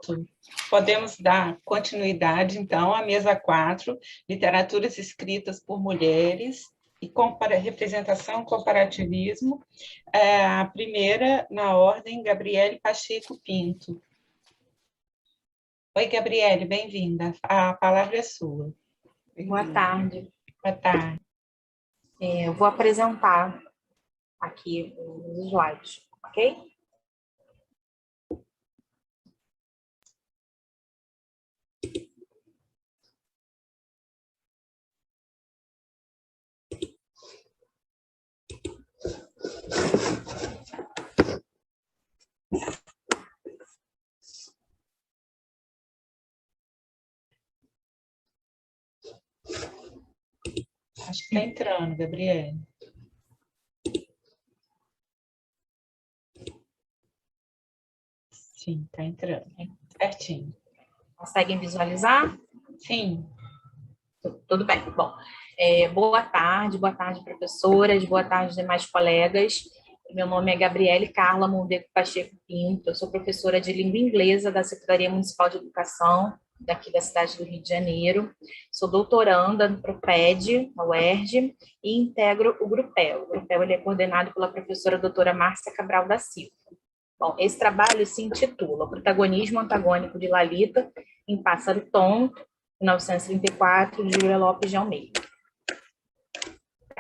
Pronto. Podemos dar continuidade, então, à mesa 4, literaturas escritas por mulheres e representação, comparativismo. A primeira, na ordem, Gabriele Pacheco Pinto. Oi, Gabriele, bem-vinda. A palavra é sua. Boa tarde. Boa tarde. Eu vou apresentar aqui os slides, ok? Acho que está entrando, Gabriele. Sim, está entrando. Certinho. Conseguem visualizar? Sim. Tudo bem. Bom, boa tarde, professoras, boa tarde, demais colegas. Meu nome é Gabriele Carla Mondeco Pacheco Pinto, eu sou professora de língua inglesa da Secretaria Municipal de Educação, daqui da cidade do Rio de Janeiro. Sou doutoranda no PROPED, na UERJ, e integro o Grupel. O Grupel ele é coordenado pela professora doutora Márcia Cabral da Silva. Bom, esse trabalho se intitula O Protagonismo Antagônico de Lalita em Pássaro Tonto, 1934, de Júlia Lopes de Almeida.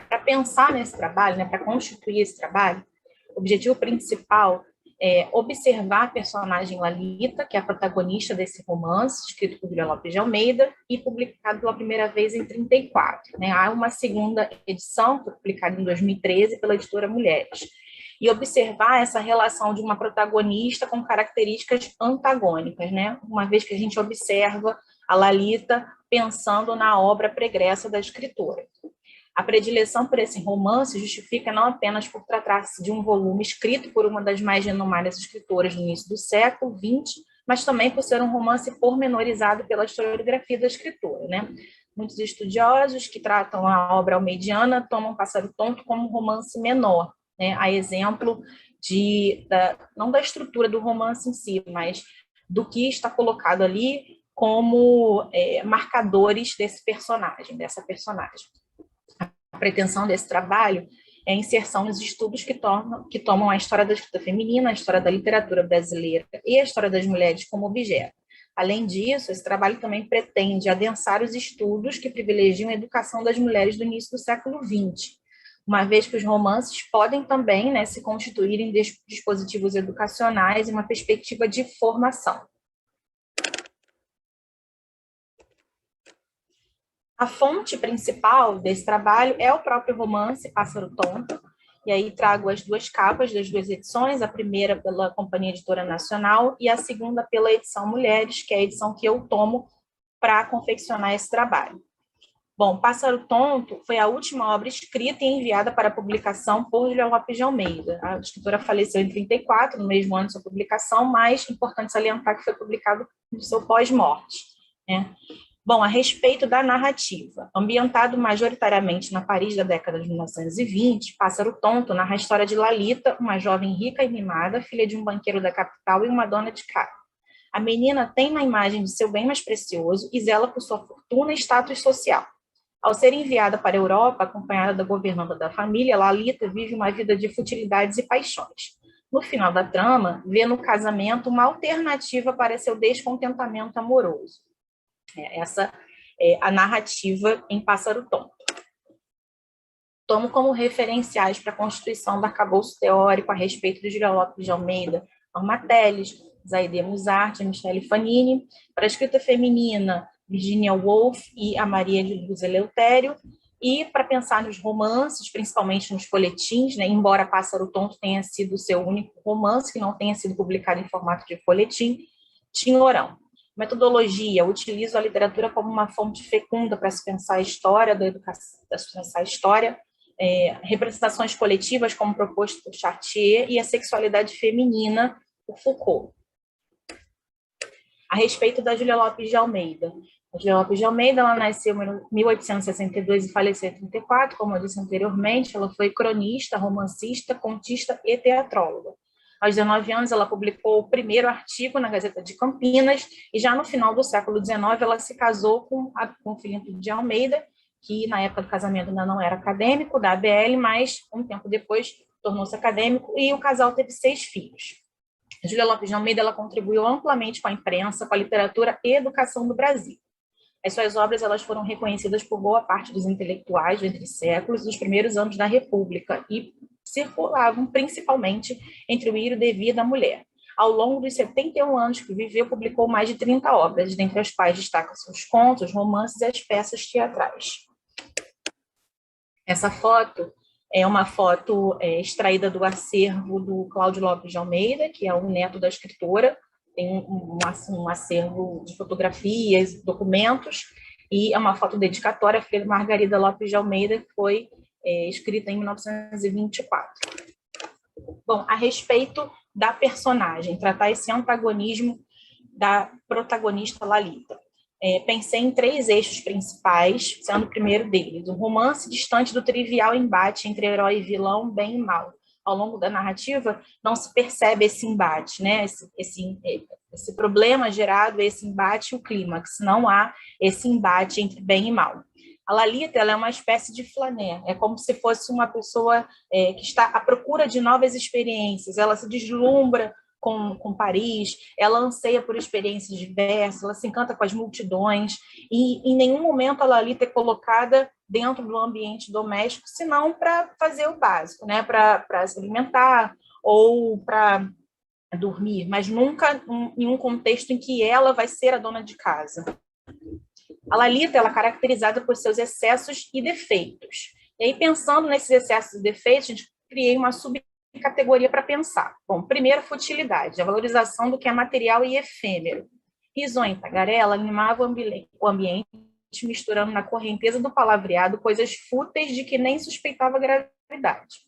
Para pensar nesse trabalho, para constituir esse trabalho, o objetivo principal é observar a personagem Lalita, que é a protagonista desse romance, escrito por Júlia Lopes de Almeida e publicado pela primeira vez em 1934. Há uma segunda edição, publicada em 2013 pela editora Mulheres. E observar essa relação de uma protagonista com características antagônicas, uma vez que a gente observa a Lalita pensando na obra pregressa da escritora. A predileção por esse romance justifica não apenas por tratar-se de um volume escrito por uma das mais renomadas escritoras no início do século XX, mas também por ser um romance pormenorizado pela historiografia da escritora. Muitos estudiosos que tratam a obra almeidiana tomam Pássaro Tonto como um romance menor, a exemplo não da estrutura do romance em si, mas do que está colocado ali como marcadores dessa personagem. A pretensão desse trabalho é a inserção nos estudos que tomam a história da escrita feminina, a história da literatura brasileira e a história das mulheres como objeto. Além disso, esse trabalho também pretende adensar os estudos que privilegiam a educação das mulheres do início do século XX, uma vez que os romances podem também se constituir em dispositivos educacionais e uma perspectiva de formação. A fonte principal desse trabalho é o próprio romance Pássaro Tonto, e aí trago as duas capas das duas edições, a primeira pela Companhia Editora Nacional e a segunda pela edição Mulheres, que é a edição que eu tomo para confeccionar esse trabalho. Bom, Pássaro Tonto foi a última obra escrita e enviada para publicação por Júlia Lopes de Almeida. A escritora faleceu em 1934, no mesmo ano de sua publicação, mas é importante salientar que foi publicado no seu pós-morte. Bom, a respeito da narrativa, ambientado majoritariamente na Paris da década de 1920, Pássaro Tonto narra a história de Lalita, uma jovem rica e mimada, filha de um banqueiro da capital e uma dona de casa. A menina tem na imagem de seu bem mais precioso e zela por sua fortuna e status social. Ao ser enviada para a Europa, acompanhada da governanta da família, Lalita vive uma vida de futilidades e paixões. No final da trama, vê no casamento uma alternativa para seu descontentamento amoroso. Essa é a narrativa em Pássaro Tonto. Tomo como referenciais para a constituição do arcabouço teórico a respeito de Júlia Lopes de Almeida, Norma Telles, Zaide Musart, Michele Fanini, para a escrita feminina, Virginia Woolf e a Maria de Luz Eleutério, e para pensar nos romances, principalmente nos folhetins, embora Pássaro Tonto tenha sido o seu único romance, que não tenha sido publicado em formato de folhetim, Tinhorão. Metodologia, utilizo a literatura como uma fonte fecunda para se pensar a história da educação, representações coletivas, como proposto por Chartier, e a sexualidade feminina, por Foucault. A respeito da Júlia Lopes de Almeida. A Júlia Lopes de Almeida, ela nasceu em 1862 e faleceu em 1934, como eu disse anteriormente. Ela foi cronista, romancista, contista e teatróloga. Aos 19 anos, ela publicou o primeiro artigo na Gazeta de Campinas, e já no final do século XIX, ela se casou com Filipe de Almeida, que na época do casamento ainda não era acadêmico, da ABL, mas um tempo depois tornou-se acadêmico, e o casal teve 6 filhos. Júlia Lopes de Almeida, ela contribuiu amplamente com a imprensa, com a literatura e educação do Brasil. As suas obras, elas foram reconhecidas por boa parte dos intelectuais entre séculos dos primeiros anos da República e circulavam principalmente entre o ir e o devir da mulher. Ao longo dos 71 anos que viveu, publicou mais de 30 obras, dentre as quais destacam seus contos, romances e as peças teatrais. Essa foto é uma foto extraída do acervo do Cláudio Lopes de Almeida, que é o neto da escritora. Tem um acervo de fotografias, documentos, e é uma foto dedicatória à filha de Margarida Lopes de Almeida, que foi escrita em 1924. Bom, a respeito da personagem, tratar esse antagonismo da protagonista Lalita. Pensei em 3 eixos principais, sendo o primeiro deles, um romance distante do trivial embate entre herói e vilão, bem e mal. Ao longo da narrativa, não se percebe esse embate, né? Esse problema gerado, esse embate e o clímax. Não há esse embate entre bem e mal. A Lalita, ela é uma espécie de flané, é como se fosse uma pessoa que está à procura de novas experiências, ela se deslumbra com Paris, ela anseia por experiências diversas, ela se encanta com as multidões, e em nenhum momento a Lalita é colocada dentro do ambiente doméstico, senão para fazer o básico, né? Para se alimentar ou para dormir, mas nunca em um contexto em que ela vai ser a dona de casa. A Lalita, ela é caracterizada por seus excessos e defeitos. E aí, pensando nesses excessos e defeitos, a gente criei uma subcategoria para pensar. Bom, primeiro, futilidade, a valorização do que é material e efêmero. Risonha e tagarela animava o ambiente, misturando na correnteza do palavreado coisas fúteis de que nem suspeitava gravidade.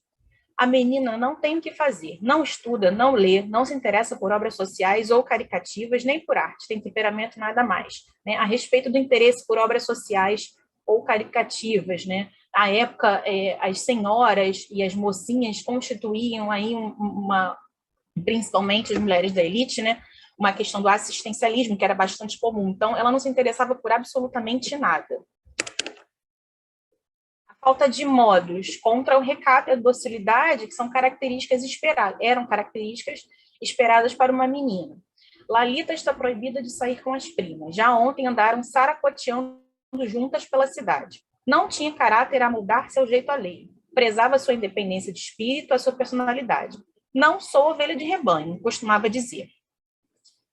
A menina não tem o que fazer, não estuda, não lê, não se interessa por obras sociais ou caricativas, nem por arte, tem temperamento nada mais. Né? A respeito do interesse por obras sociais ou caricativas, né? Na época, as senhoras e as mocinhas constituíam aí principalmente as mulheres da elite, né? Uma questão do assistencialismo, que era bastante comum. Então, ela não se interessava por absolutamente nada. Falta de modos contra o recato e a docilidade, que são características esperadas, eram características esperadas para uma menina. Lalita está proibida de sair com as primas. Já ontem andaram saracoteando juntas pela cidade. Não tinha caráter a mudar seu jeito alheio. Prezava sua independência de espírito, a sua personalidade. Não sou ovelha de rebanho, costumava dizer.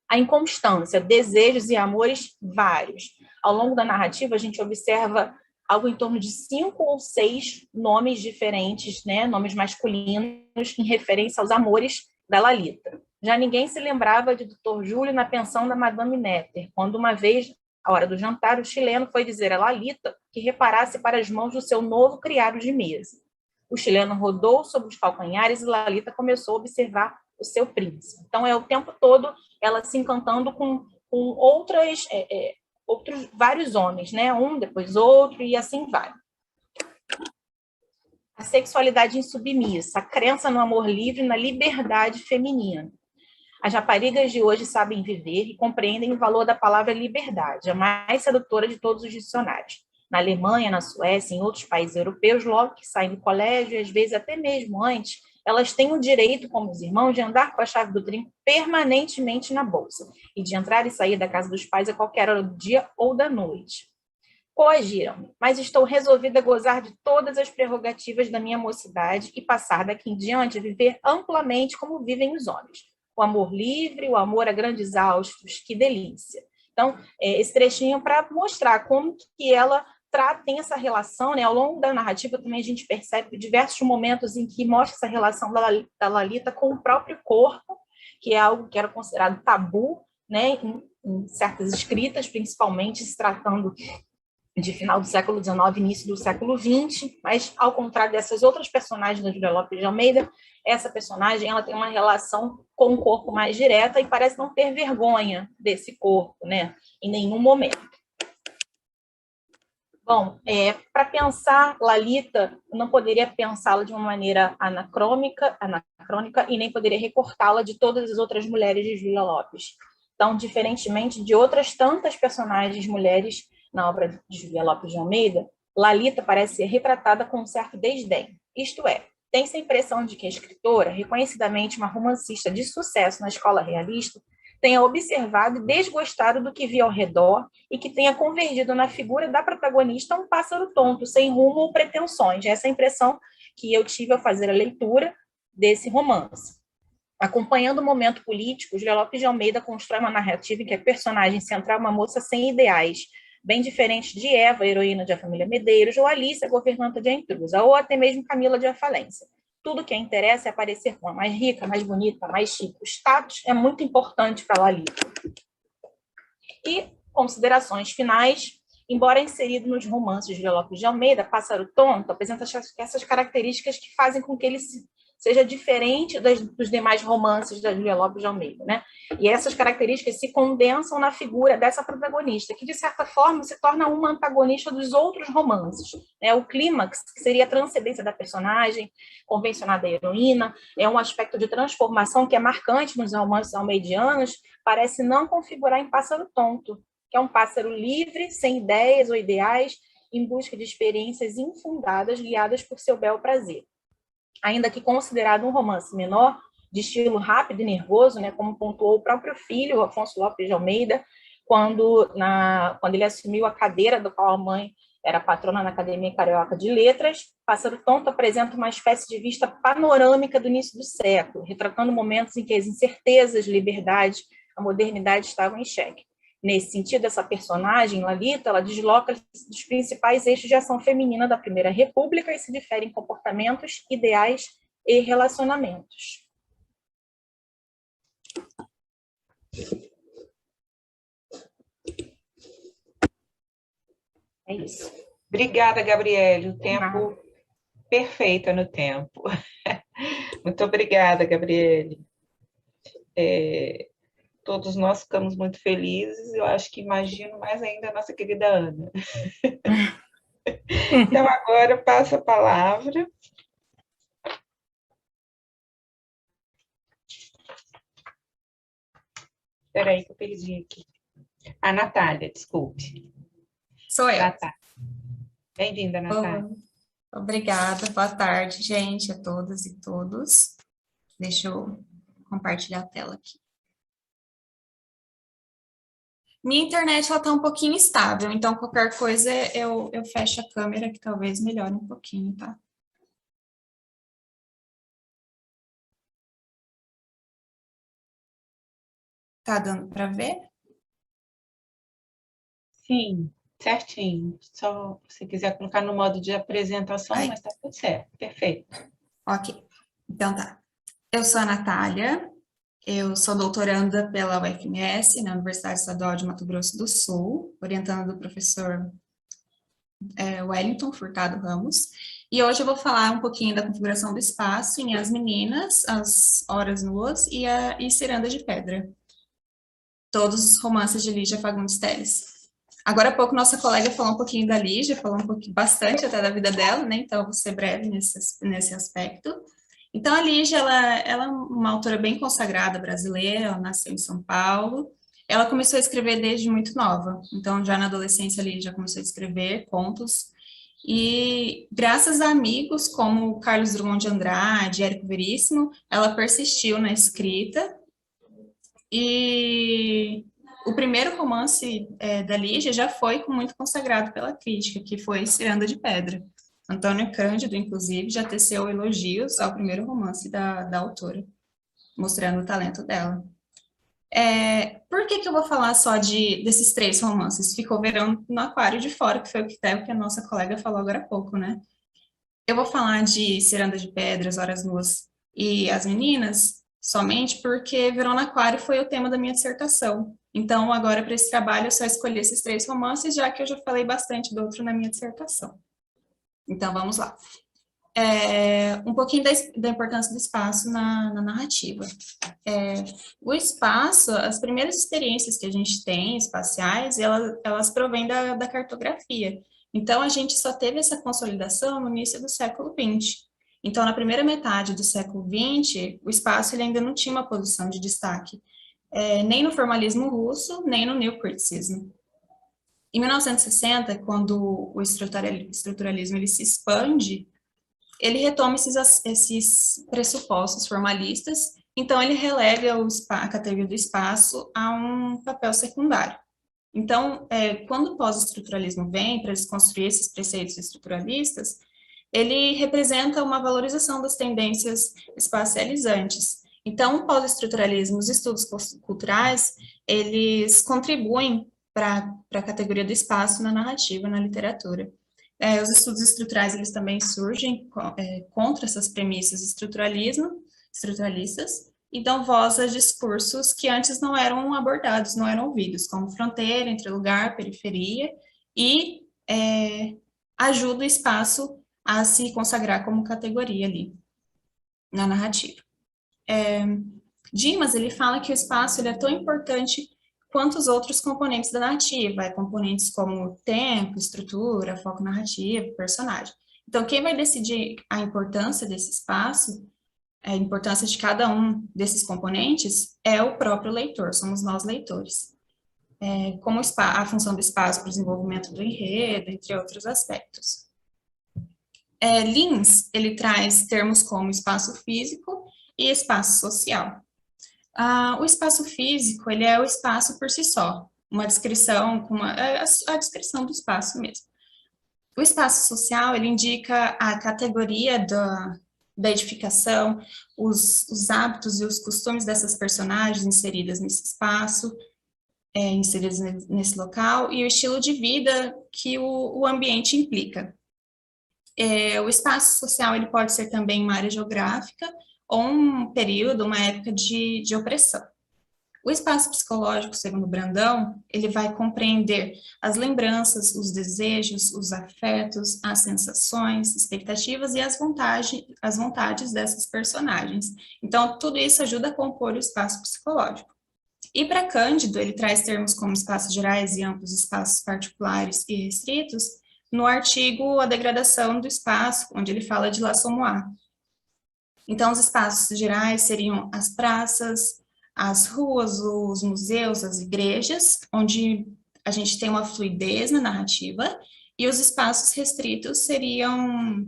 A inconstância, desejos e amores vários. Ao longo da narrativa, a gente observa algo em torno de 5 ou 6 nomes diferentes, né, nomes masculinos, em referência aos amores da Lalita. Já ninguém se lembrava de Dr. Júlio na pensão da Madame Netter, quando uma vez, à hora do jantar, o chileno foi dizer a Lalita que reparasse para as mãos do seu novo criado de mesa. O chileno rodou sobre os calcanhares e Lalita começou a observar o seu príncipe. Então, o tempo todo ela se encantando com outros vários homens, né? Um, depois outro, e assim vai. A sexualidade insubmissa, a crença no amor livre e na liberdade feminina. As raparigas de hoje sabem viver e compreendem o valor da palavra liberdade, a mais sedutora de todos os dicionários. Na Alemanha, na Suécia, em outros países europeus, logo que saem do colégio, e às vezes até mesmo antes, elas têm o direito, como os irmãos, de andar com a chave do trem permanentemente na bolsa e de entrar e sair da casa dos pais a qualquer hora do dia ou da noite. Coagiram, mas estou resolvida a gozar de todas as prerrogativas da minha mocidade e passar daqui em diante a viver amplamente como vivem os homens. O amor livre, o amor a grandes austos, que delícia. Então, esse trechinho para mostrar como que ela tem essa relação, né? Ao longo da narrativa também a gente percebe diversos momentos em que mostra essa relação da Lalita com o próprio corpo, que é algo que era considerado tabu, né? Em certas escritas, principalmente se tratando de final do século XIX, início do século XX, mas ao contrário dessas outras personagens da Júlia Lopes de Almeida, essa personagem ela tem uma relação com o corpo mais direta e parece não ter vergonha desse corpo, né? Em nenhum momento. Bom, para pensar Lalita, eu não poderia pensá-la de uma maneira anacrônica e nem poderia recortá-la de todas as outras mulheres de Julia Lopes. Então, diferentemente de outras tantas personagens mulheres na obra de Julia Lopes de Almeida, Lalita parece ser retratada com um certo desdém. Isto é, tem-se a impressão de que a escritora, reconhecidamente uma romancista de sucesso na escola realista, tenha observado e desgostado do que via ao redor e que tenha convergido na figura da protagonista um pássaro tonto, sem rumo ou pretensões. Essa é a impressão que eu tive ao fazer a leitura desse romance. Acompanhando o momento político, Julia Lopes de Almeida constrói uma narrativa em que a personagem central é uma moça sem ideais, bem diferente de Eva, heroína de A Família Medeiros, ou Alice, a governanta de A Intrusa, ou até mesmo Camila de A Falência. Tudo que a interessa é aparecer como a mais rica, mais bonita, mais chique. O status é muito importante para Lalita. E considerações finais, embora inserido nos romances de Julia Lopes de Almeida, Pássaro Tonto apresenta essas características que fazem com que ele seja diferente dos demais romances da Julia Lopes de Almeida, né? E essas características se condensam na figura dessa protagonista, que, de certa forma, se torna uma antagonista dos outros romances, né? O clímax, que seria a transcendência da personagem, convencionada da heroína, é um aspecto de transformação que é marcante nos romances almeidianos, parece não configurar em Pássaro Tonto, que é um pássaro livre, sem ideias ou ideais, em busca de experiências infundadas, guiadas por seu bel prazer. Ainda que considerado um romance menor, de estilo rápido e nervoso, né, como pontuou o próprio filho, Afonso Lopes de Almeida, quando ele assumiu a cadeira do qual a mãe era patrona na Academia Carioca de Letras, Pássaro Tonto apresenta uma espécie de vista panorâmica do início do século, retratando momentos em que as incertezas, liberdade, a modernidade estavam em xeque. Nesse sentido, essa personagem, Lalita, ela desloca dos principais eixos de ação feminina da Primeira República e se difere em comportamentos, ideais e relacionamentos. É isso. Obrigada, Gabriele. O tempo perfeito no tempo. Muito obrigada, Gabriele. Todos nós ficamos muito felizes, eu acho que imagino mais ainda a nossa querida Ana. Então, agora eu passo a palavra. Espera aí que eu perdi aqui. A Natália, desculpe. Sou eu. Natália. Bem-vinda, Natália. Obrigada, boa tarde, gente, a todas e todos. Deixa eu compartilhar a tela aqui. Minha internet ela tá um pouquinho instável, então qualquer coisa eu fecho a câmera que talvez melhore um pouquinho, tá? Tá dando para ver? Sim, certinho. Só se quiser colocar no modo de apresentação, mas tá tudo certo, perfeito. Ok, então tá. Eu sou a Natália, eu sou doutoranda pela UFMS, na Universidade Estadual de Mato Grosso do Sul, orientando do professor Wellington Furtado Ramos, e hoje eu vou falar um pouquinho da configuração do espaço em As Meninas, As Horas Nuas e Ciranda de Pedra. Todos os romances de Lígia Fagundes Telles. Agora há pouco nossa colega falou um pouquinho da Lígia, falou um pouquinho, bastante até da vida dela, né? Então eu vou ser breve nesse aspecto. Então a Lígia, ela é uma autora bem consagrada brasileira, ela nasceu em São Paulo. Ela começou a escrever desde muito nova, então já na adolescência ali já começou a escrever contos, e graças a amigos como Carlos Drummond de Andrade, Érico Veríssimo, ela persistiu na escrita, e o primeiro romance da Lígia já foi muito consagrado pela crítica, que foi Ciranda de Pedra. Antônio Cândido, inclusive, já teceu elogios ao primeiro romance da autora, mostrando o talento dela. Por que eu vou falar só desses 3 romances? Ficou Verão no Aquário de Fora, que foi o que a nossa colega falou agora há pouco, né? Eu vou falar de Ciranda de Pedras, Horas Nuas e As Meninas somente porque Verão no Aquário foi o tema da minha dissertação. Então, agora, para esse trabalho, eu só escolhi esses 3 romances, já que eu já falei bastante do outro na minha dissertação. Então, vamos lá. Um pouquinho da importância do espaço na narrativa. O espaço, as primeiras experiências que a gente tem espaciais, elas provêm da cartografia. Então, a gente só teve essa consolidação no início do século XX. Então, na primeira metade do século XX, o espaço ele ainda não tinha uma posição de destaque, nem no formalismo russo, nem no neocriticismo. Em 1960, quando o estruturalismo ele se expande, ele retoma esses pressupostos formalistas, então ele relega a categoria do espaço a um papel secundário. Então, quando o pós-estruturalismo vem para desconstruir esses preceitos estruturalistas, ele representa uma valorização das tendências espacializantes. Então, o pós-estruturalismo, os estudos culturais, eles contribuem para a categoria do espaço na narrativa, na literatura. Os estudos estruturais, eles também surgem contra essas premissas estruturalistas, e dão voz a discursos que antes não eram abordados, não eram ouvidos, como fronteira entre lugar, periferia, e ajuda o espaço a se consagrar como categoria ali, na narrativa. Dimas, ele fala que o espaço ele é tão importante quanto os outros componentes da narrativa, componentes como tempo, estrutura, foco narrativo, personagem. Então, quem vai decidir a importância desse espaço, a importância de cada um desses componentes, é o próprio leitor, somos nós leitores. Como a função do espaço para o desenvolvimento do enredo, entre outros aspectos. Lins, ele traz termos como espaço físico e espaço social. O espaço físico, ele é o espaço por si só, uma descrição, a descrição do espaço mesmo. O espaço social, ele indica a categoria da edificação, os hábitos e os costumes dessas personagens inseridas nesse espaço, inseridas nesse local, e o estilo de vida que o ambiente implica. O espaço social, ele pode ser também uma área geográfica, ou um período, uma época de opressão. O espaço psicológico, segundo Brandão, ele vai compreender as lembranças, os desejos, os afetos, as sensações, expectativas e as vontades dessas personagens. Então, tudo isso ajuda a compor o espaço psicológico. E para Cândido, ele traz termos como espaços gerais e amplos, espaços particulares e restritos, no artigo A Degradação do Espaço, onde ele fala de l'Assommoir. Então, os espaços gerais seriam as praças, as ruas, os museus, as igrejas, onde a gente tem uma fluidez na narrativa, e os espaços restritos seriam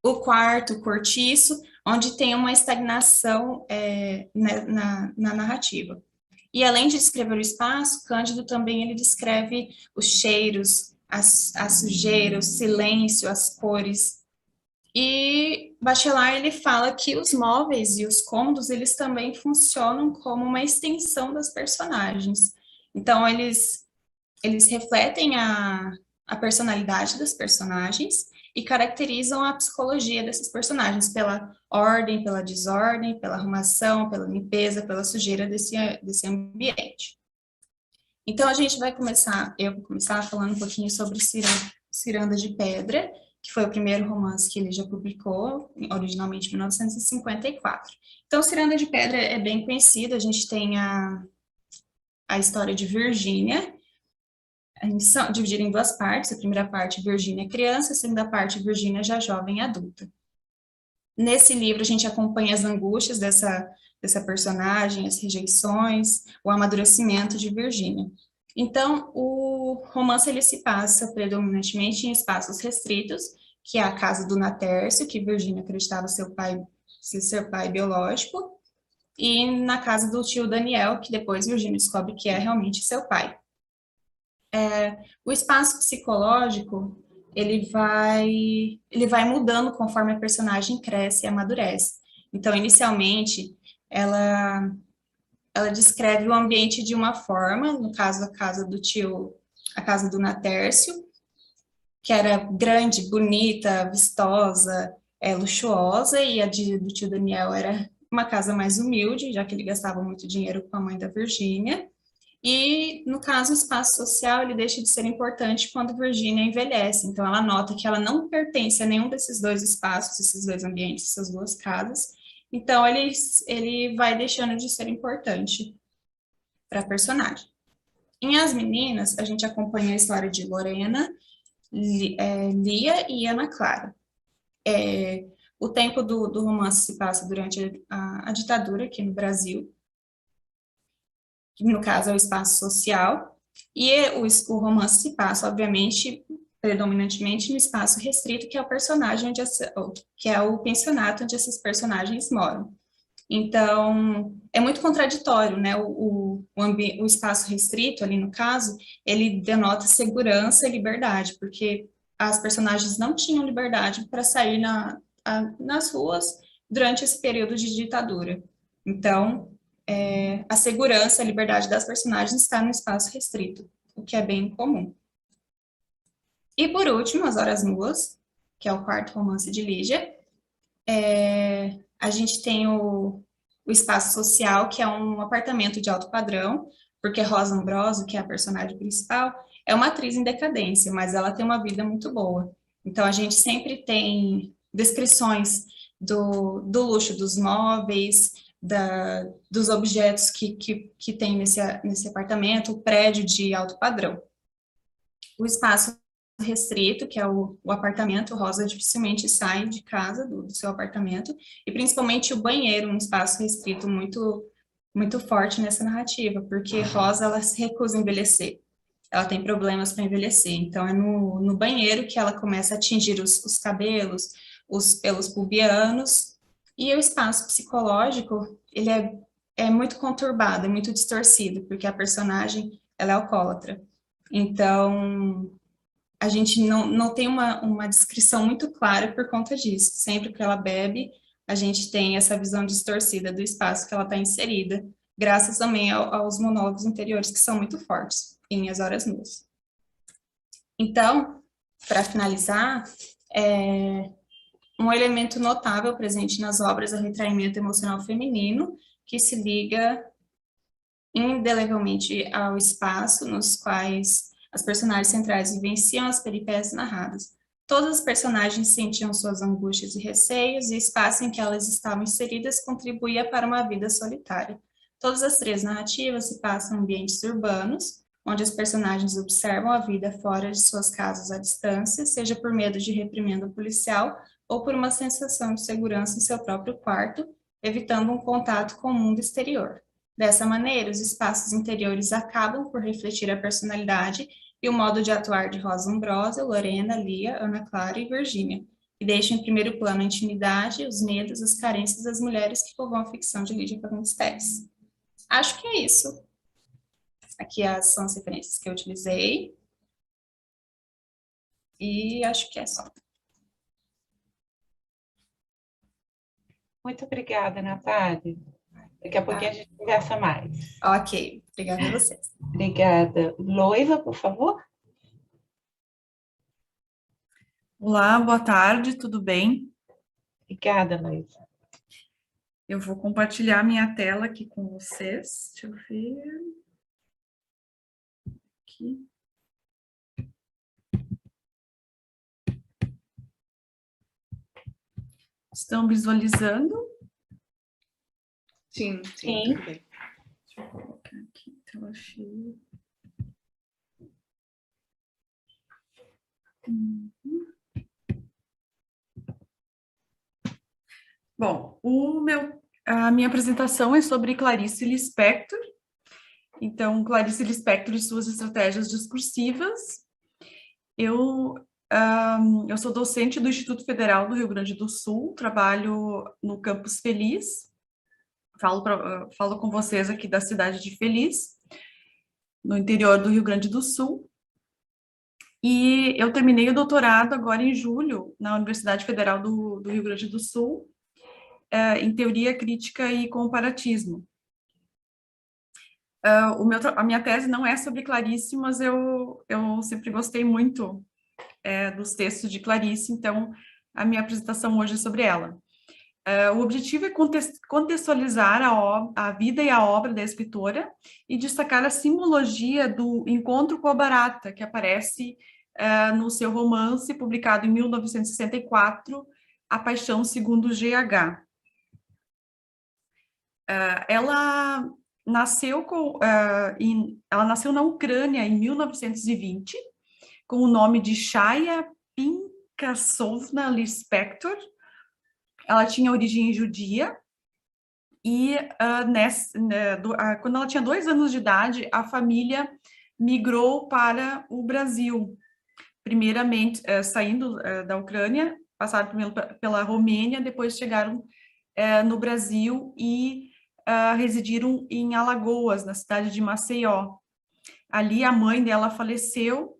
o quarto, o cortiço, onde tem uma estagnação na narrativa. E além de descrever o espaço, Cândido também ele descreve os cheiros, a sujeira, o silêncio, as cores. E Bachelard ele fala que os móveis e os cômodos, eles também funcionam como uma extensão das personagens. Então, eles refletem a personalidade das personagens e caracterizam a psicologia dessas personagens pela ordem, pela desordem, pela arrumação, pela limpeza, pela sujeira desse ambiente. Então, eu vou começar falando um pouquinho sobre Ciranda de Pedra, que foi o primeiro romance que ele já publicou, originalmente em 1954. Então, Ciranda de Pedra é bem conhecido, a gente tem a história de Virgínia, dividida em duas partes, a primeira parte, Virgínia criança, a segunda parte, Virgínia já jovem adulta. Nesse livro, a gente acompanha as angústias dessa personagem, as rejeições, o amadurecimento de Virgínia. Então, o romance ele se passa predominantemente em espaços restritos, que é a casa do Natércio, que Virgínia acreditava ser seu pai biológico, e na casa do tio Daniel, que depois Virgínia descobre que é realmente seu pai. O espaço psicológico, ele vai mudando conforme a personagem cresce e amadurece. Então, inicialmente, ela descreve o ambiente de uma forma, no caso, a casa do Natércio, que era grande, bonita, vistosa, luxuosa, e a do tio Daniel era uma casa mais humilde, já que ele gastava muito dinheiro com a mãe da Virgínia. E, no caso, o espaço social, ele deixa de ser importante quando Virgínia envelhece. Então, ela nota que ela não pertence a nenhum desses dois espaços, esses dois ambientes, essas duas casas. Então, ele vai deixando de ser importante para a personagem. Em As Meninas, a gente acompanha a história de Lorena, Lia e Ana Clara. O tempo do romance se passa durante a ditadura aqui no Brasil, que no caso é o espaço social, e o romance se passa, obviamente, predominantemente no espaço restrito, que é o personagem que é o pensionato onde esses personagens moram. Então, é muito contraditório, né? O espaço restrito, ali no caso, ele denota segurança e liberdade, porque as personagens não tinham liberdade para sair nas ruas durante esse período de ditadura. Então, a segurança e a liberdade das personagens está no espaço restrito, o que é bem comum. E, por último, As Horas Nuas, que é o quarto romance de Lígia. A gente tem o espaço social, que é um apartamento de alto padrão, porque Rosa Ambrosio, que é a personagem principal, é uma atriz em decadência, mas ela tem uma vida muito boa. Então, a gente sempre tem descrições do luxo dos móveis, dos objetos que tem nesse apartamento, o prédio de alto padrão. O espaço restrito, que é o apartamento, Rosa dificilmente sai de casa, do seu apartamento, e principalmente o banheiro, um espaço restrito muito forte nessa narrativa, porque Rosa, ela se recusa a envelhecer, ela tem problemas para envelhecer, então é no banheiro que ela começa a atingir os cabelos, os pelos pubianos, e o espaço psicológico, ele é muito conturbado, é muito distorcido, porque a personagem, ela é alcoólatra. Então, a gente não tem uma descrição muito clara por conta disso. Sempre que ela bebe, a gente tem essa visão distorcida do espaço que ela está inserida, graças também aos monólogos interiores que são muito fortes em As Horas Nuas. Então, para finalizar, um elemento notável presente nas obras é o retraimento emocional feminino, que se liga indelevelmente ao espaço nos quais as personagens centrais vivenciam as peripécias narradas. Todas as personagens sentiam suas angústias e receios, e o espaço em que elas estavam inseridas contribuía para uma vida solitária. Todas as três narrativas se passam em ambientes urbanos, onde as personagens observam a vida fora de suas casas à distância, seja por medo de reprimenda policial ou por uma sensação de segurança em seu próprio quarto, evitando um contato com o mundo exterior. Dessa maneira, os espaços interiores acabam por refletir a personalidade e o modo de atuar de Rosa Ambrosio, Lorena, Lia, Ana Clara e Virgínia, e deixam em primeiro plano a intimidade, os medos, as carências das mulheres que povoam a ficção de Lígia Fagundes Telles. Acho que é isso. Aqui são as referências que eu utilizei. E acho que é só. Muito obrigada, Natália. Daqui a pouquinho a gente conversa mais. Ok, obrigada a vocês. Obrigada. Loiva, por favor. Olá, boa tarde, tudo bem? Obrigada, Loiva. Eu vou compartilhar minha tela aqui com vocês. Deixa eu ver. Aqui. Estão visualizando? Sim. Sim. Deixa eu colocar aqui, tela cheia. Bom, a minha apresentação é sobre Clarice Lispector. Então, Clarice Lispector e suas estratégias discursivas. Eu sou docente do Instituto Federal do Rio Grande do Sul, trabalho no Campus Feliz, falo com vocês aqui da cidade de Feliz, no interior do Rio Grande do Sul, e eu terminei o doutorado agora em julho, na Universidade Federal do Rio Grande do Sul, em Teoria Crítica e Comparatismo. A minha tese não é sobre Clarice, mas eu sempre gostei muito dos textos de Clarice, então a minha apresentação hoje é sobre ela. O objetivo é contextualizar a vida e a obra da escritora e destacar a simbologia do encontro com a barata, que aparece no seu romance, publicado em 1964, A Paixão Segundo GH. Ela ela nasceu na Ucrânia em 1920, com o nome de Chaya Pinkasovna Lispector. Ela tinha origem judia, e quando ela tinha 2 anos de idade, a família migrou para o Brasil. Primeiramente, saindo da Ucrânia, passaram primeiro pela Romênia, depois chegaram no Brasil e residiram em Alagoas, na cidade de Maceió. Ali a mãe dela faleceu,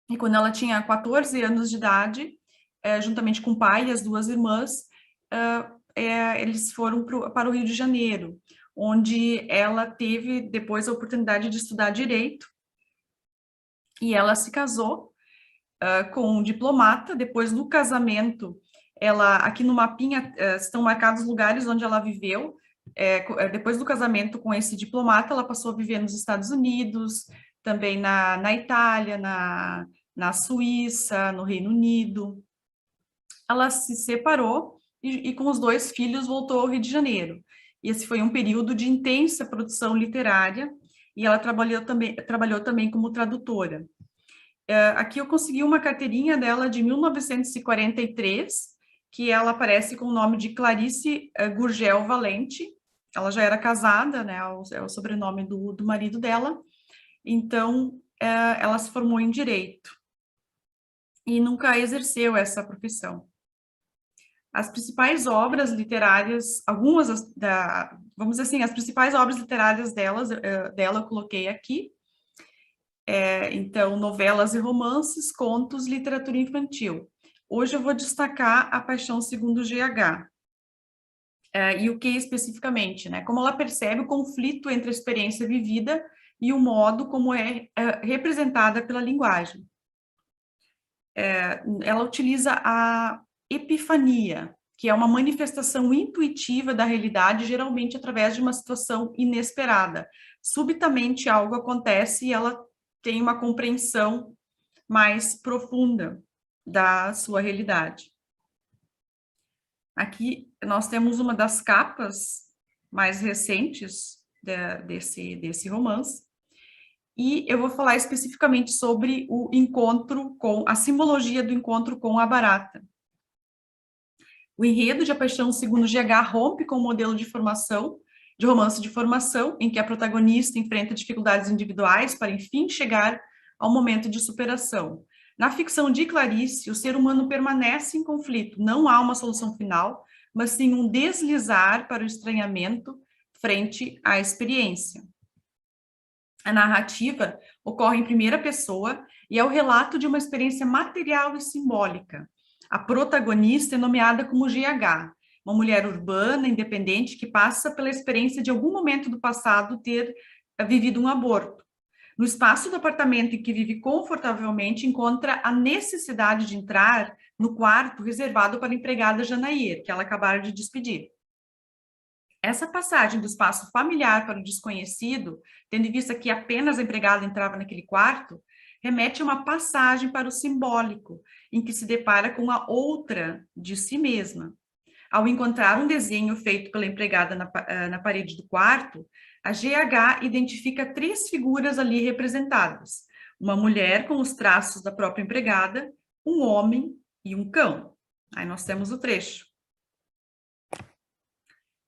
e quando ela tinha 14 anos de idade, juntamente com o pai e as 2 irmãs, eles foram para o Rio de Janeiro, onde ela teve depois a oportunidade de estudar Direito, e ela se casou com um diplomata. Depois, no casamento, aqui no mapinha estão marcados os lugares onde ela viveu. Depois do casamento com esse diplomata, ela passou a viver nos Estados Unidos, também na Itália, na Suíça, no Reino Unido. Ela se separou e com os 2 filhos voltou ao Rio de Janeiro. E esse foi um período de intensa produção literária, e ela trabalhou também como tradutora. Aqui eu consegui uma carteirinha dela de 1943, que ela aparece com o nome de Clarice Gurgel Valente. Ela já era casada, né? É o sobrenome do marido dela. Então, ela se formou em Direito e nunca exerceu essa profissão. As principais obras literárias, vamos dizer assim, as principais obras literárias dela eu coloquei aqui. Então, novelas e romances, contos, literatura infantil. Hoje eu vou destacar A Paixão Segundo GH. E o que especificamente, né? Como ela percebe o conflito entre a experiência vivida e o modo como é representada pela linguagem. Ela utiliza a epifania, que é uma manifestação intuitiva da realidade, geralmente através de uma situação inesperada. Subitamente algo acontece e ela tem uma compreensão mais profunda da sua realidade. Aqui nós temos uma das capas mais recentes desse romance, e eu vou falar especificamente sobre o encontro a simbologia do encontro com a barata. O enredo de A Paixão Segundo GH rompe com o modelo de romance de formação, em que a protagonista enfrenta dificuldades individuais para, enfim, chegar ao momento de superação. Na ficção de Clarice, o ser humano permanece em conflito, não há uma solução final, mas sim um deslizar para o estranhamento frente à experiência. A narrativa ocorre em primeira pessoa e é o relato de uma experiência material e simbólica. A protagonista é nomeada como GH, uma mulher urbana, independente, que passa pela experiência de algum momento do passado ter vivido um aborto. No espaço do apartamento em que vive confortavelmente, encontra a necessidade de entrar no quarto reservado para a empregada Janair, que ela acabara de despedir. Essa passagem do espaço familiar para o desconhecido, tendo em vista que apenas a empregada entrava naquele quarto, remete a uma passagem para o simbólico, em que se depara com a outra de si mesma. Ao encontrar um desenho feito pela empregada na parede do quarto, a GH identifica 3 figuras ali representadas: uma mulher com os traços da própria empregada, um homem e um cão. Aí nós temos o trecho.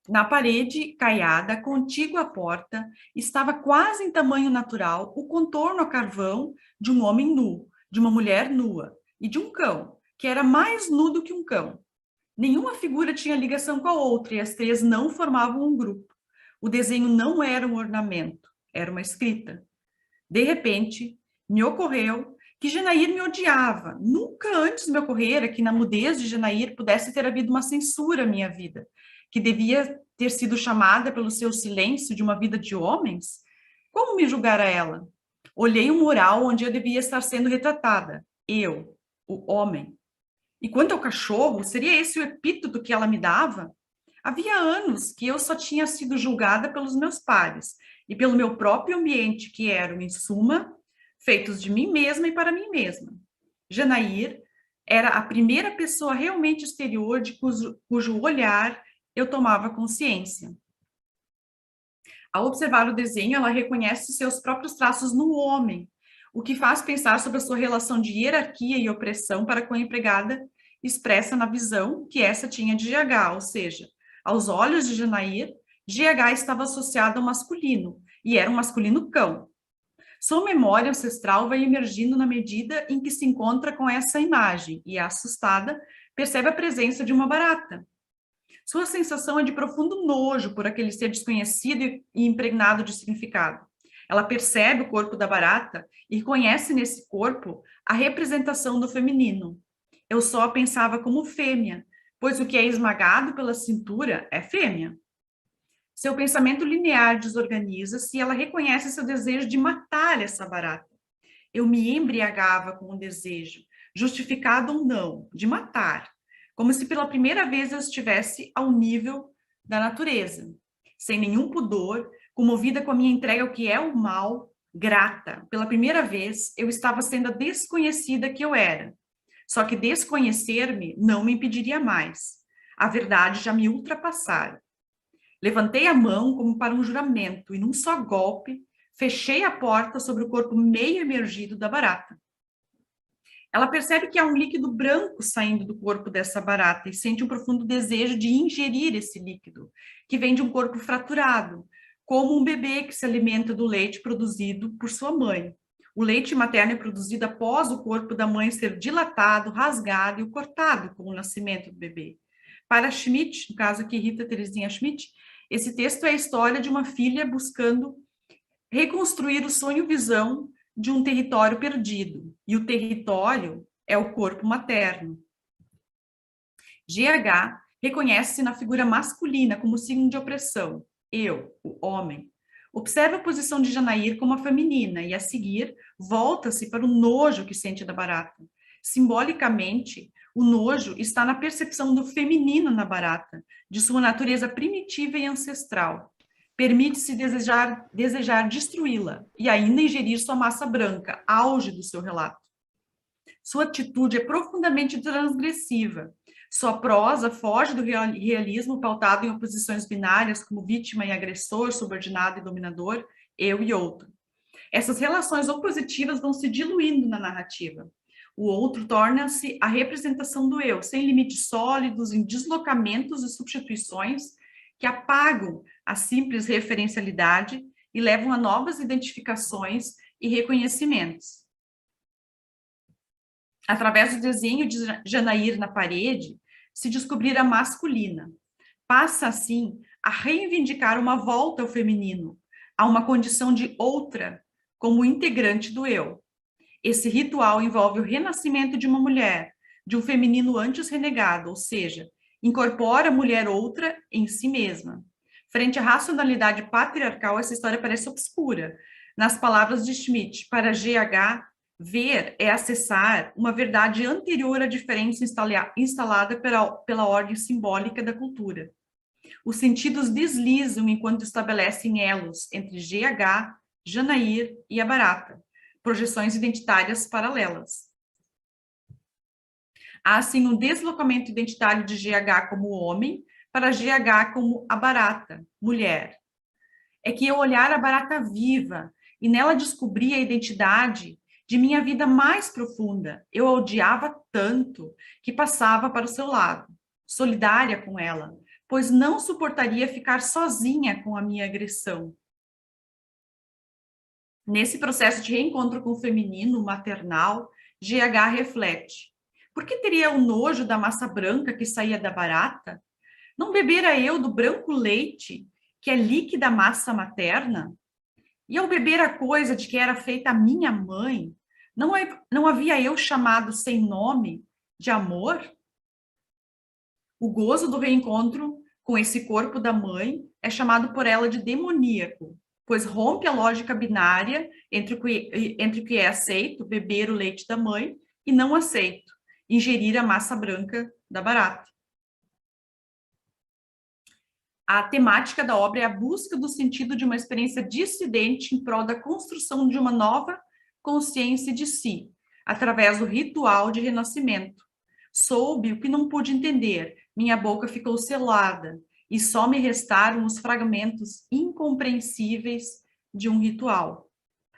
Na parede caiada, contígua à porta, estava quase em tamanho natural o contorno a carvão de um homem nu, de uma mulher nua e de um cão, que era mais nu do que um cão. Nenhuma figura tinha ligação com a outra e as 3 não formavam um grupo. O desenho não era um ornamento, era uma escrita. De repente, me ocorreu que Janair me odiava. Nunca antes me ocorrera que na mudez de Janair pudesse ter havido uma censura à minha vida, que devia ter sido chamada pelo seu silêncio de uma vida de homens. Como me julgara ela? Olhei um mural onde eu devia estar sendo retratada. Eu, o homem. E quanto ao cachorro, seria esse o epíteto que ela me dava? Havia anos que eu só tinha sido julgada pelos meus pares e pelo meu próprio ambiente, que eram, em suma, feitos de mim mesma e para mim mesma. Janair era a primeira pessoa realmente exterior de cujo olhar eu tomava consciência. Ao observar o desenho, ela reconhece seus próprios traços no homem, o que faz pensar sobre a sua relação de hierarquia e opressão para com a empregada, expressa na visão que essa tinha de GH, ou seja, aos olhos de Janair, GH estava associado ao masculino, e era um masculino cão. Sua memória ancestral vai emergindo na medida em que se encontra com essa imagem, e, assustada, percebe a presença de uma barata. Sua sensação é de profundo nojo por aquele ser desconhecido e impregnado de significado. Ela percebe o corpo da barata e conhece nesse corpo a representação do feminino. Eu só a pensava como fêmea, pois o que é esmagado pela cintura é fêmea. Seu pensamento linear desorganiza-se e ela reconhece seu desejo de matar essa barata. Eu me embriagava com o desejo, justificado ou não, de matar, como se pela primeira vez eu estivesse ao nível da natureza, sem nenhum pudor, comovida com a minha entrega ao que é o mal, grata. Pela primeira vez, eu estava sendo a desconhecida que eu era. Só que desconhecer-me não me impediria mais. A verdade já me ultrapassara. Levantei a mão como para um juramento e, num só golpe, fechei a porta sobre o corpo meio emergido da barata. Ela percebe que há um líquido branco saindo do corpo dessa barata e sente um profundo desejo de ingerir esse líquido, que vem de um corpo fraturado, como um bebê que se alimenta do leite produzido por sua mãe. O leite materno é produzido após o corpo da mãe ser dilatado, rasgado e cortado com o nascimento do bebê. Para Schmidt, no caso aqui Rita Terezinha Schmidt, esse texto é a história de uma filha buscando reconstruir o sonho-visão de um território perdido, e o território é o corpo materno. GH reconhece-se na figura masculina como signo de opressão, eu, o homem. Observa a posição de Janair como a feminina e, a seguir, volta-se para o nojo que sente da barata. Simbolicamente, o nojo está na percepção do feminino na barata, de sua natureza primitiva e ancestral. Permite-se desejar destruí-la e ainda ingerir sua massa branca, auge do seu relato. Sua atitude é profundamente transgressiva. Sua prosa foge do realismo pautado em oposições binárias como vítima e agressor, subordinado e dominador, eu e outro. Essas relações opositivas vão se diluindo na narrativa. O outro torna-se a representação do eu, sem limites sólidos, em deslocamentos e substituições que apagam a simples referencialidade e levam a novas identificações e reconhecimentos. Através do desenho de Janair na parede, se descobrirá masculina. Passa, assim, a reivindicar uma volta ao feminino, a uma condição de outra, como integrante do eu. Esse ritual envolve o renascimento de uma mulher, de um feminino antes renegado, ou seja, incorpora a mulher outra em si mesma. Frente à racionalidade patriarcal, essa história parece obscura. Nas palavras de Schmidt, para GH, ver é acessar uma verdade anterior à diferença instalada pela ordem simbólica da cultura. Os sentidos deslizam enquanto estabelecem elos entre GH, Janair e a barata, projeções identitárias paralelas. Há, assim, um deslocamento identitário de GH como homem para GH como a barata, mulher. É que eu olhar a barata viva e nela descobri a identidade de minha vida mais profunda. Eu a odiava tanto que passava para o seu lado, solidária com ela, pois não suportaria ficar sozinha com a minha agressão. Nesse processo de reencontro com o feminino, maternal, GH reflete: por que teria o nojo da massa branca que saía da barata? Não bebera eu do branco leite, que é líquida massa materna? E ao beber a coisa de que era feita a minha mãe, não havia eu chamado sem nome de amor? O gozo do reencontro com esse corpo da mãe é chamado por ela de demoníaco, pois rompe a lógica binária entre o que é aceito, beber o leite da mãe, e não aceito, ingerir a massa branca da barata. A temática da obra é a busca do sentido de uma experiência dissidente em prol da construção de uma nova consciência de si, através do ritual de renascimento. Soube o que não pude entender, minha boca ficou selada, e só me restaram os fragmentos incompreensíveis de um ritual.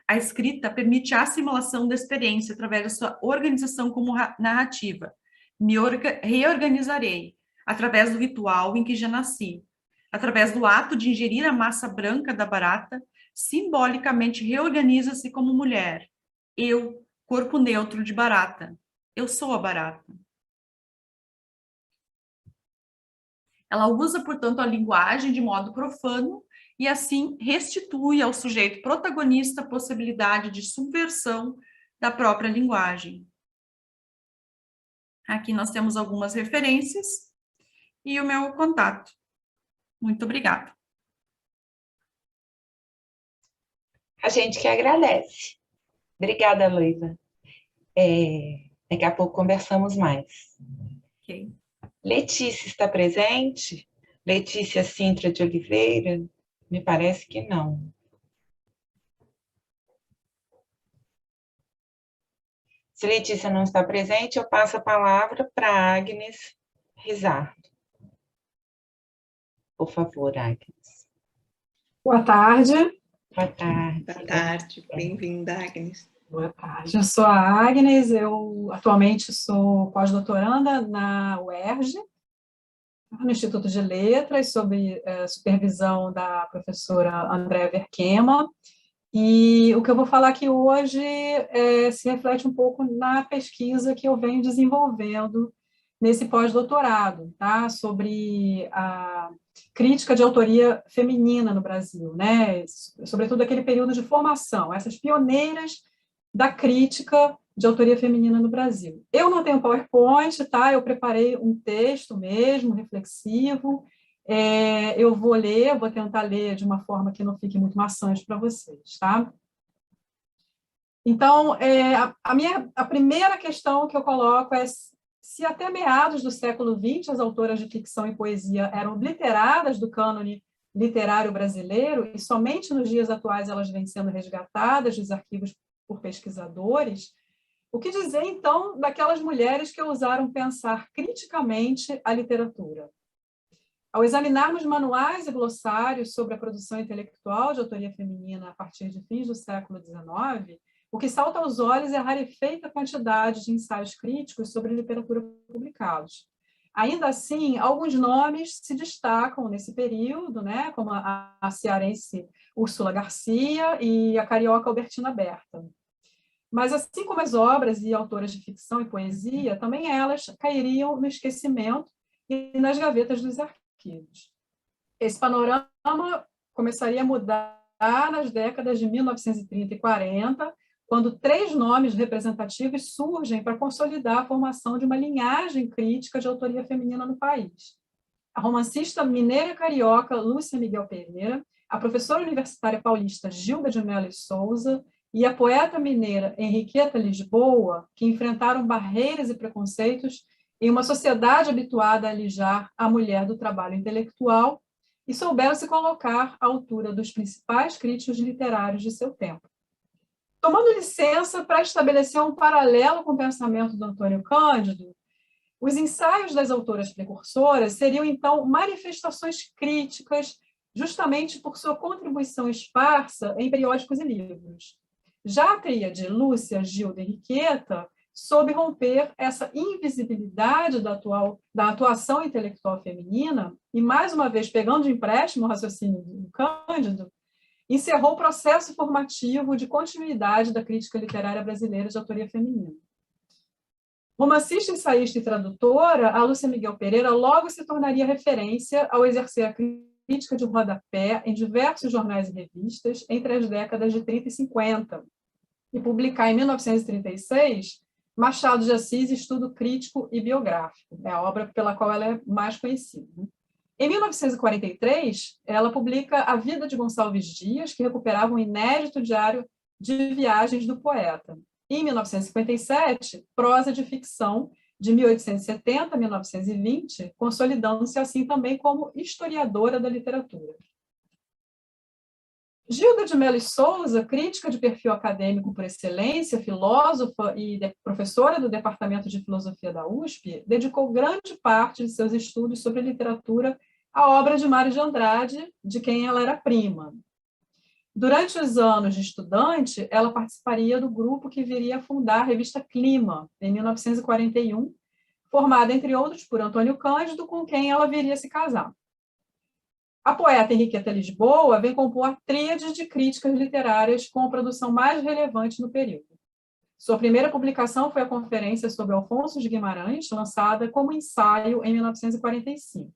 A escrita permite a assimilação da experiência através da sua organização como narrativa. Me reorganizarei através do ritual em que já nasci. Através do ato de ingerir a massa branca da barata, simbolicamente reorganiza-se como mulher. Eu, corpo neutro de barata. Eu sou a barata. Ela usa, portanto, a linguagem de modo profano e, assim, restitui ao sujeito protagonista a possibilidade de subversão da própria linguagem. Aqui nós temos algumas referências e o meu contato. Muito obrigada. A gente que agradece. Obrigada, Luísa. Daqui a pouco conversamos mais. Ok. Letícia está presente? Letícia Sintra de Oliveira? Me parece que não. Se Letícia não está presente, eu passo a palavra para Agnes Rizardo. Por favor, Agnes. Boa tarde. Boa tarde. Boa tarde, bem-vinda, Agnes. Boa tarde, eu sou a Agnes, eu atualmente sou pós-doutoranda na UERJ, no Instituto de Letras, sob supervisão da professora Andréa Verquema, e o que eu vou falar aqui hoje se reflete um pouco na pesquisa que eu venho desenvolvendo nesse pós-doutorado, tá? Sobre a crítica de autoria feminina no Brasil, né? Sobretudo aquele período de formação, essas pioneiras da crítica de autoria feminina no Brasil. Eu não tenho PowerPoint, tá? Eu preparei um texto mesmo, reflexivo. Eu vou ler, vou tentar ler de uma forma que não fique muito maçante para vocês, tá? Então, a primeira questão que eu coloco é se até meados do século XX as autoras de ficção e poesia eram obliteradas do cânone literário brasileiro e somente nos dias atuais elas vêm sendo resgatadas dos arquivos por pesquisadores, o que dizer, então, daquelas mulheres que ousaram pensar criticamente a literatura? Ao examinarmos manuais e glossários sobre a produção intelectual de autoria feminina a partir de fins do século XIX, o que salta aos olhos é a rarefeita quantidade de ensaios críticos sobre literatura publicados. Ainda assim, alguns nomes se destacam nesse período, né, como a cearense Úrsula Garcia e a carioca Albertina Berta. Mas, assim como as obras e autoras de ficção e poesia, também elas cairiam no esquecimento e nas gavetas dos arquivos. Esse panorama começaria a mudar nas décadas de 1930 e 40, quando 3 nomes representativos surgem para consolidar a formação de uma linhagem crítica de autoria feminina no país. A romancista mineira carioca Lúcia Miguel Pereira, a professora universitária paulista Gilda de Mello e Souza e a poeta mineira Henriqueta Lisboa, que enfrentaram barreiras e preconceitos em uma sociedade habituada a alijar a mulher do trabalho intelectual e souberam se colocar à altura dos principais críticos literários de seu tempo. Tomando licença para estabelecer um paralelo com o pensamento do Antônio Cândido, os ensaios das autoras precursoras seriam, então, manifestações críticas, justamente por sua contribuição esparsa em periódicos e livros. Já a tríade Lúcia, Gilda e Henriqueta soube romper essa invisibilidade da atuação intelectual feminina e, mais uma vez, pegando de empréstimo o raciocínio do Cândido, encerrou o processo formativo de continuidade da crítica literária brasileira de autoria feminina. Romancista, ensaísta e tradutora, a Lúcia Miguel Pereira logo se tornaria referência ao exercer a crítica de rodapé em diversos jornais e revistas entre as décadas de 30 e 50, e publicar em 1936 Machado de Assis, Estudo Crítico e Biográfico, é a obra pela qual ela é mais conhecida. Em 1943, ela publica A Vida de Gonçalves Dias, que recuperava um inédito diário de viagens do poeta. E, em 1957, Prosa de Ficção, de 1870 a 1920, consolidando-se assim também como historiadora da literatura. Gilda de Mello e Souza, crítica de perfil acadêmico por excelência, filósofa e professora do Departamento de Filosofia da USP, dedicou grande parte de seus estudos sobre literatura a obra de Mário de Andrade, de quem ela era prima. Durante os anos de estudante, ela participaria do grupo que viria a fundar a revista Clima, em 1941, formada, entre outros, por Antônio Cândido, com quem ela viria a se casar. A poeta Henriqueta Lisboa vem compor a tríade de críticas literárias com a produção mais relevante no período. Sua primeira publicação foi a Conferência sobre Alfonso de Guimarães, lançada como ensaio em 1945.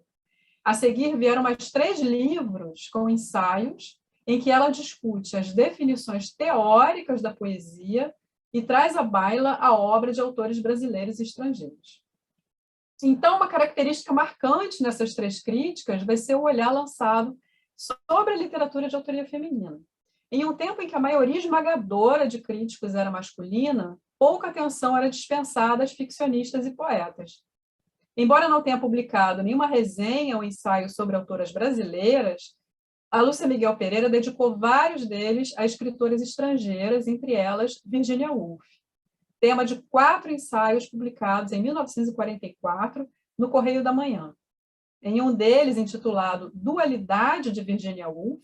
A seguir vieram mais 3 livros com ensaios, em que ela discute as definições teóricas da poesia e traz à baila a obra de autores brasileiros e estrangeiros. Então, uma característica marcante nessas 3 críticas vai ser o olhar lançado sobre a literatura de autoria feminina. Em um tempo em que a maioria esmagadora de críticos era masculina, pouca atenção era dispensada às ficcionistas e poetas. Embora não tenha publicado nenhuma resenha ou ensaio sobre autoras brasileiras, a Lúcia Miguel Pereira dedicou vários deles a escritoras estrangeiras, entre elas Virginia Woolf, tema de 4 ensaios publicados em 1944 no Correio da Manhã. Em um deles, intitulado Dualidade de Virginia Woolf,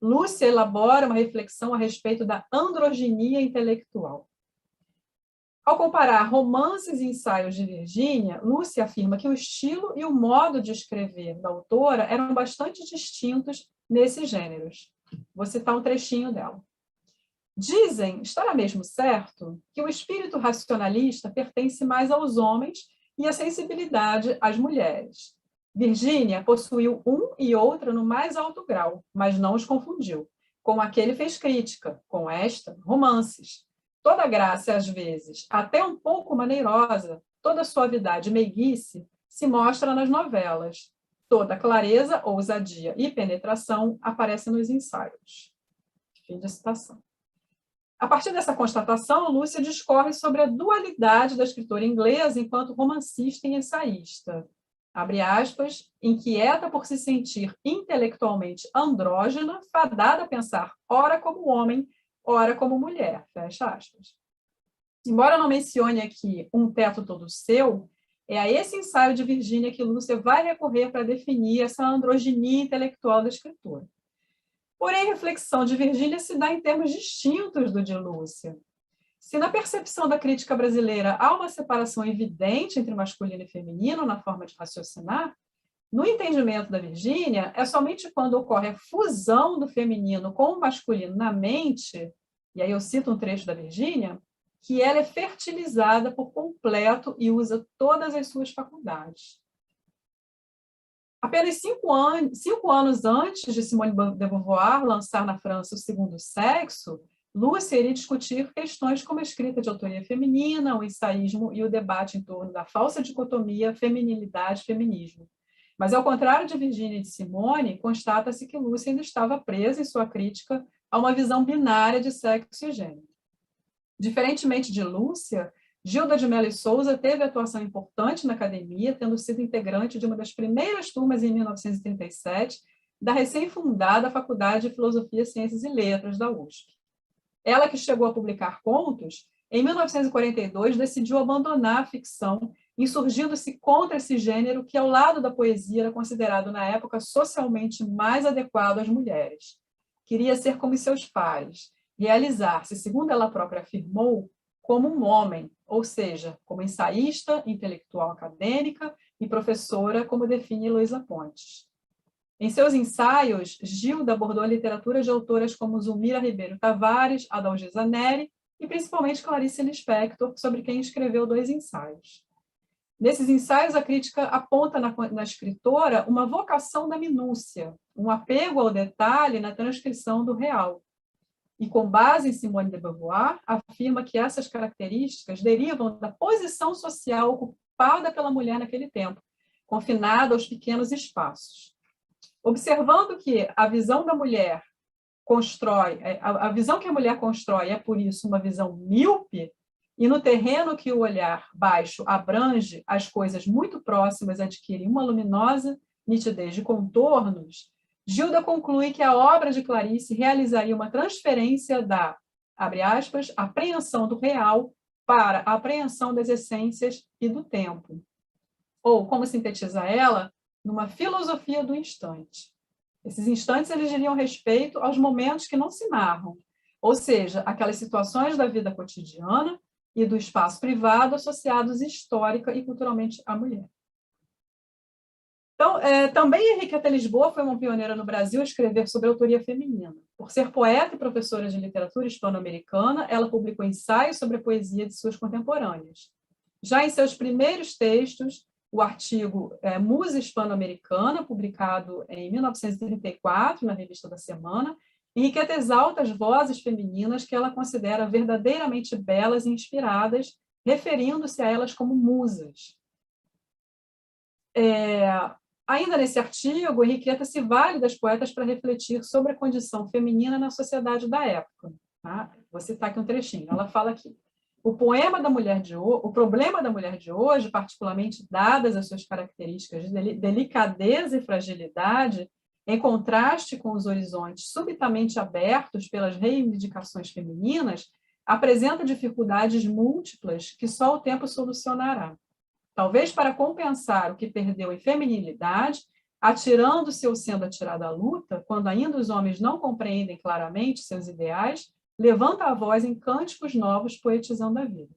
Lúcia elabora uma reflexão a respeito da androginia intelectual. Ao comparar romances e ensaios de Virginia, Lúcia afirma que o estilo e o modo de escrever da autora eram bastante distintos nesses gêneros. Vou citar um trechinho dela. Dizem, estará mesmo certo, que o espírito racionalista pertence mais aos homens e a sensibilidade às mulheres. Virginia possuiu um e outra no mais alto grau, mas não os confundiu. Com aquele fez crítica, com esta, romances. Toda graça, às vezes, até um pouco maneirosa, toda suavidade e meiguice se mostra nas novelas. Toda clareza, ousadia e penetração aparece nos ensaios. Fim de citação. A partir dessa constatação, Lúcia discorre sobre a dualidade da escritora inglesa enquanto romancista e ensaísta. Abre aspas, inquieta por se sentir intelectualmente andrógena, fadada a pensar ora como homem, ora como mulher, fecha aspas. Embora não mencione aqui Um Teto Todo Seu, é a esse ensaio de Virginia que Lúcia vai recorrer para definir essa androginia intelectual da escritora. Porém, a reflexão de Virginia se dá em termos distintos do de Lúcia. Se na percepção da crítica brasileira há uma separação evidente entre masculino e feminino na forma de raciocinar, no entendimento da Virginia, é somente quando ocorre a fusão do feminino com o masculino na mente, e aí eu cito um trecho da Virginia, que ela é fertilizada por completo e usa todas as suas faculdades. Apenas 5 anos antes de Simone de Beauvoir lançar na França O Segundo Sexo, Lúcia iria discutir questões como a escrita de autoria feminina, o ensaísmo e o debate em torno da falsa dicotomia feminilidade-feminismo. Mas, ao contrário de Virginia e de Simone, constata-se que Lúcia ainda estava presa em sua crítica a uma visão binária de sexo e gênero. Diferentemente de Lúcia, Gilda de Mello e Souza teve atuação importante na academia, tendo sido integrante de uma das primeiras turmas em 1937 da recém-fundada Faculdade de Filosofia, Ciências e Letras da USP. Ela, que chegou a publicar contos, em 1942 decidiu abandonar a ficção, insurgindo-se contra esse gênero que, ao lado da poesia, era considerado na época socialmente mais adequado às mulheres. Queria ser como seus pares, realizar-se, segundo ela própria afirmou, como um homem, ou seja, como ensaísta, intelectual acadêmica e professora, como define Heloísa Pontes. Em seus ensaios, Gilda abordou a literatura de autoras como Zulmira Ribeiro Tavares, Adalgisa Neri e principalmente Clarice Lispector, sobre quem escreveu 2 ensaios. Nesses ensaios, a crítica aponta na escritora uma vocação da minúcia, um apego ao detalhe na transcrição do real. E, com base em Simone de Beauvoir, afirma que essas características derivam da posição social ocupada pela mulher naquele tempo, confinada aos pequenos espaços. Observando que a visão da mulher constrói, a visão que a mulher constrói é, por isso, uma visão míope, e no terreno que o olhar baixo abrange, as coisas muito próximas adquirem uma luminosa nitidez de contornos, Gilda conclui que a obra de Clarice realizaria uma transferência da, abre aspas, apreensão do real para a apreensão das essências e do tempo. Ou, como sintetiza ela, numa filosofia do instante. Esses instantes eles diriam respeito aos momentos que não se narram, ou seja, aquelas situações da vida cotidiana e do espaço privado associados histórica e culturalmente à mulher. Então, também Henriqueta Lisboa foi uma pioneira no Brasil a escrever sobre autoria feminina. Por ser poeta e professora de literatura hispano-americana, ela publicou ensaios sobre a poesia de suas contemporâneas. Já em seus primeiros textos, o artigo Musa Hispano-Americana, publicado em 1934 na Revista da Semana, Henriqueta exalta as vozes femininas que ela considera verdadeiramente belas e inspiradas, referindo-se a elas como musas. Ainda nesse artigo, Henriqueta se vale das poetas para refletir sobre a condição feminina na sociedade da época. Tá? Vou citar aqui um trechinho. Ela fala aqui: o problema da mulher de hoje, particularmente dadas as suas características de delicadeza e fragilidade, em contraste com os horizontes subitamente abertos pelas reivindicações femininas, apresenta dificuldades múltiplas que só o tempo solucionará. Talvez para compensar o que perdeu em feminilidade, atirando-se ou sendo atirada à luta, quando ainda os homens não compreendem claramente seus ideais, levanta a voz em cânticos novos, poetizando a vida.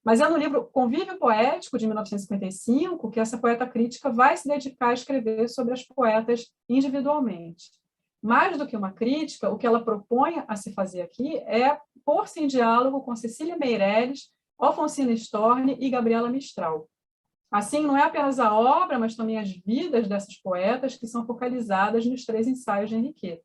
Mas é no livro Convívio Poético, de 1955, que essa poeta crítica vai se dedicar a escrever sobre as poetas individualmente. Mais do que uma crítica, o que ela propõe a se fazer aqui é pôr-se em diálogo com Cecília Meirelles, Alfonsina Storni e Gabriela Mistral. Assim, não é apenas a obra, mas também as vidas dessas poetas que são focalizadas nos 3 ensaios de Henriqueta.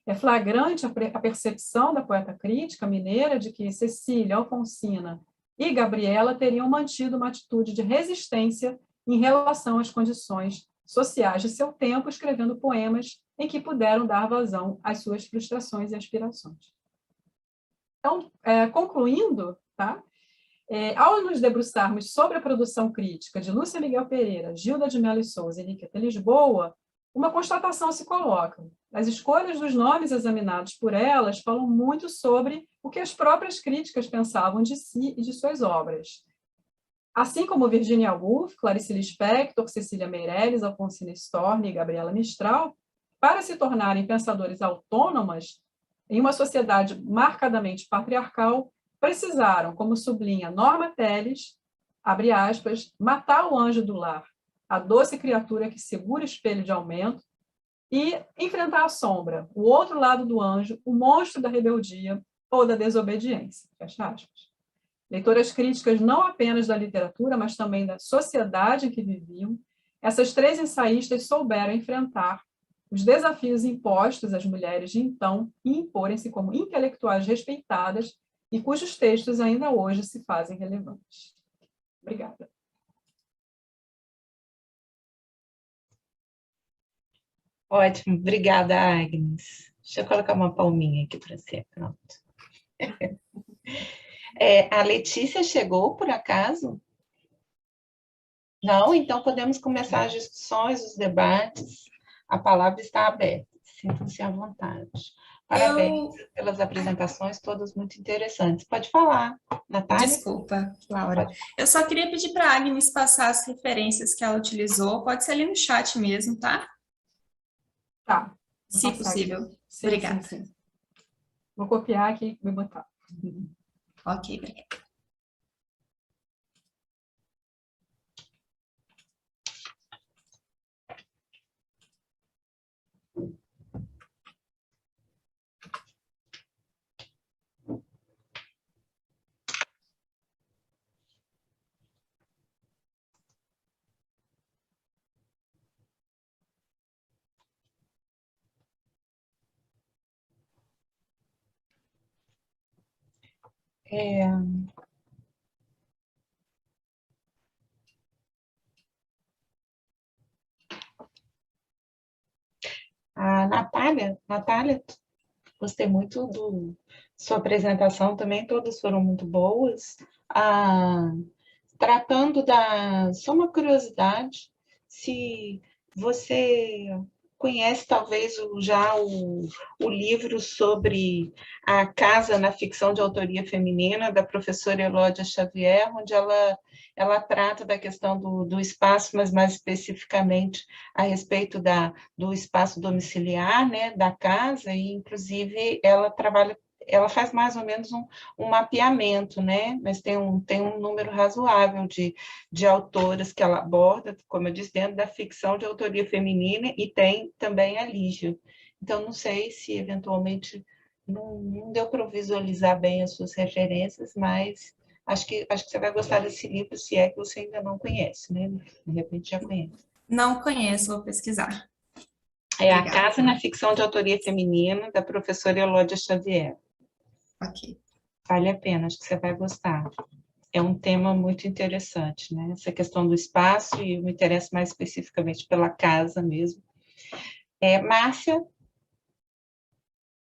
É flagrante a percepção da poeta crítica mineira de que Cecília, Alfonsina e Gabriela teriam mantido uma atitude de resistência em relação às condições sociais de seu tempo, escrevendo poemas em que puderam dar vazão às suas frustrações e aspirações. Então, concluindo, tá? Ao nos debruçarmos sobre a produção crítica de Lúcia Miguel Pereira, Gilda de Mello e Souza e Henriqueta Lisboa, uma constatação se coloca. As escolhas dos nomes examinados por elas falam muito sobre o que as próprias críticas pensavam de si e de suas obras. Assim como Virginia Woolf, Clarice Lispector, Cecília Meirelles, Alfonsina Storni e Gabriela Mistral, para se tornarem pensadores autônomas em uma sociedade marcadamente patriarcal, precisaram, como sublinha Norma Telles, abre aspas, matar o anjo do lar, a doce criatura que segura o espelho de aumento, e enfrentar a sombra, o outro lado do anjo, o monstro da rebeldia ou da desobediência. Fecha aspas. Leitoras críticas não apenas da literatura, mas também da sociedade em que viviam, essas 3 ensaístas souberam enfrentar os desafios impostos às mulheres de então e imporem-se como intelectuais respeitadas e cujos textos ainda hoje se fazem relevantes. Obrigada. Ótimo, obrigada, Agnes. Deixa eu colocar uma palminha aqui para você, pronto. A Letícia chegou, por acaso? Não? Então podemos começar as discussões, os debates. A palavra está aberta, sintam-se à vontade. Parabéns pelas apresentações, todas muito interessantes. Pode falar, Natália. Desculpa, Laura. Eu só queria pedir para a Agnes passar as referências que ela utilizou. Pode ser ali no chat mesmo, tá? Tá. Se possível. Sim, Obrigada. sim. Vou copiar aqui e botar. Ok, obrigada. A Natália, gostei muito da sua apresentação também, todas foram muito boas. Tratando só uma curiosidade, se você conhece talvez já o livro sobre a casa na ficção de autoria feminina, da professora Elódia Xavier, onde ela ela trata da questão do espaço, mas mais especificamente a respeito do espaço domiciliar, né, da casa, e inclusive ela faz mais ou menos um mapeamento, né, mas tem um número razoável de autoras que ela aborda, como eu disse, dentro da ficção de autoria feminina, e tem também a Lígia. Então, não sei se eventualmente não deu para visualizar bem as suas referências, mas acho que você vai gostar desse livro, se é que você ainda não conhece, né? De repente já conhece. Não conheço, vou pesquisar. É A Obrigada. Casa na Ficção de Autoria Feminina, da professora Elódia Xavier. Ok. Vale a pena, acho que você vai gostar. É um tema muito interessante, né? Essa questão do espaço, e eu me interesso mais especificamente pela casa mesmo. Márcia,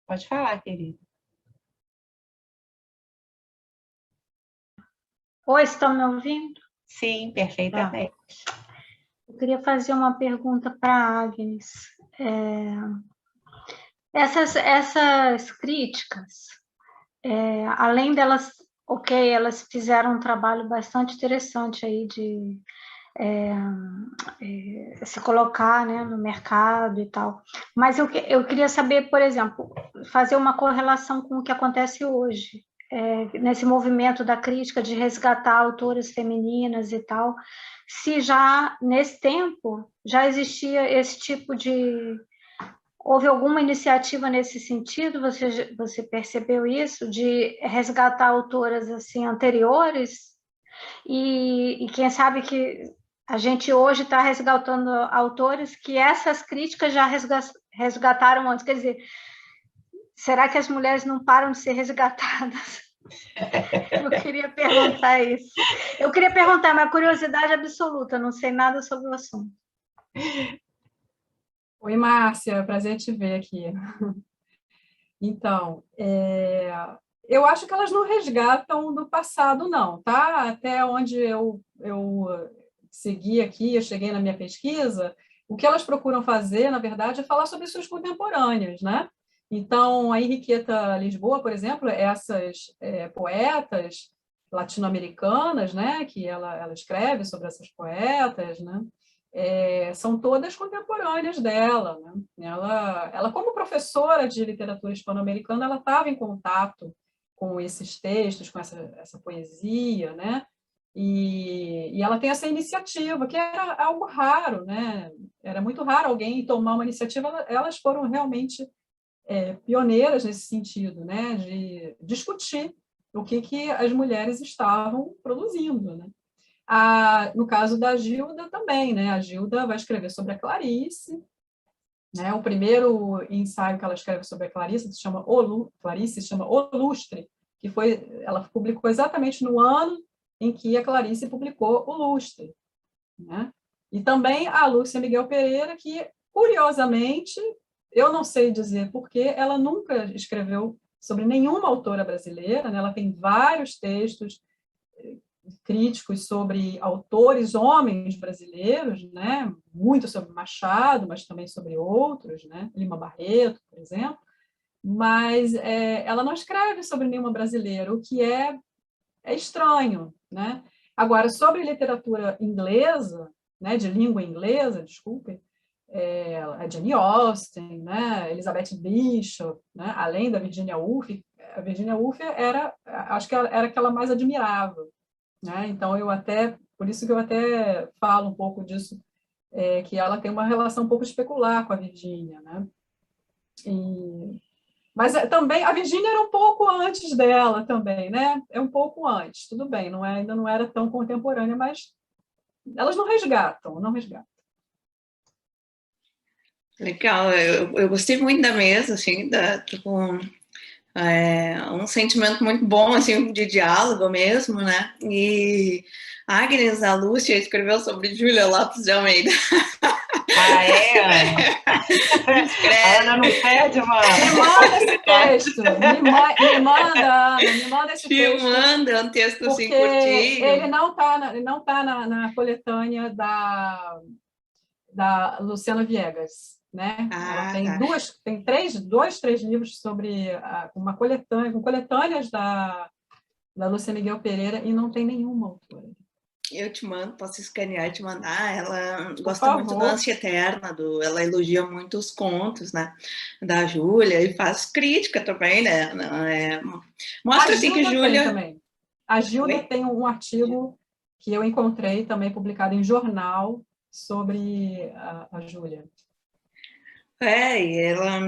pode falar, querida. Oi, estão me ouvindo? Sim, perfeitamente. Eu queria fazer uma pergunta para a Agnes. Essas críticas, além delas, elas fizeram um trabalho bastante interessante aí de se colocar, né, no mercado e tal. Mas eu queria saber, por exemplo, fazer uma correlação com o que acontece hoje, nesse movimento da crítica de resgatar autoras femininas e tal, se já, nesse tempo, já existia esse tipo de... Houve alguma iniciativa nesse sentido? Você percebeu isso, de resgatar autoras assim, anteriores? E quem sabe que a gente hoje está resgatando autores que essas críticas já resgataram antes. Quer dizer, será que as mulheres não param de ser resgatadas? Eu queria perguntar isso. Eu queria perguntar, uma curiosidade absoluta, não sei nada sobre o assunto. Oi, Márcia, prazer te ver aqui. Então, eu acho que elas não resgatam do passado, não, tá? Até onde eu segui aqui, eu cheguei na minha pesquisa, o que elas procuram fazer, na verdade, é falar sobre suas contemporâneas, né? Então, a Henriqueta Lisboa, por exemplo, essas poetas latino-americanas, né, que ela escreve sobre essas poetas, né, são todas contemporâneas dela, né? Ela, como professora de literatura hispano-americana, ela estava em contato com esses textos, com essa poesia, né? E ela tem essa iniciativa, que era algo raro, né? Era muito raro alguém tomar uma iniciativa, elas foram realmente pioneiras nesse sentido, né? De discutir o que as mulheres estavam produzindo, né? No caso da Gilda também, né? A Gilda vai escrever sobre a Clarice, né? O primeiro ensaio que ela escreve sobre a Clarice se chama O Lustre, que ela publicou exatamente no ano em que a Clarice publicou O Lustre, né? E também a Lúcia Miguel Pereira, que, curiosamente, eu não sei dizer por quê, ela nunca escreveu sobre nenhuma autora brasileira, né? Ela tem vários textos críticos sobre autores homens brasileiros, né? Muito sobre Machado, mas também sobre outros, né? Lima Barreto, por exemplo, mas ela não escreve sobre nenhuma brasileira, o que é estranho, né? Agora, sobre literatura inglesa, né, de língua inglesa, desculpe, a Jane Austen, né, Elizabeth Bishop, né, além da Virginia Woolf, a Virginia Woolf acho que era a que ela mais admirava, né? Então por isso que eu até falo um pouco disso, que ela tem uma relação um pouco especular com a Virginia, né? Mas também a Virginia era um pouco antes dela também, né? É um pouco antes, tudo bem, ainda não era tão contemporânea, mas elas não resgatam. Legal, eu gostei muito da mesa, assim, um sentimento muito bom, assim, de diálogo mesmo, né? E a Agnes, a Lúcia, escreveu sobre Júlia Lopes de Almeida. Ah, Ana? A Ana não perde uma... Me manda esse texto, me manda, Ana, me manda esse texto. Me manda um texto assim, porque curtinho. Ele não tá na coletânea da Luciana Viegas, né? Ela tem três livros sobre uma coletânea, com coletâneas da Lúcia Miguel Pereira, e não tem nenhuma autora. Eu te mando, posso escanear e te mandar. Ela Por gosta muito da favor. Ânsia Eterna, ela elogia muito os contos, né, da Júlia, e faz crítica também, né? Mostra A assim que Gilda tem Júlia... também. A Gilda Oi? tem um artigo que eu encontrei também publicado em jornal sobre a Júlia. E ela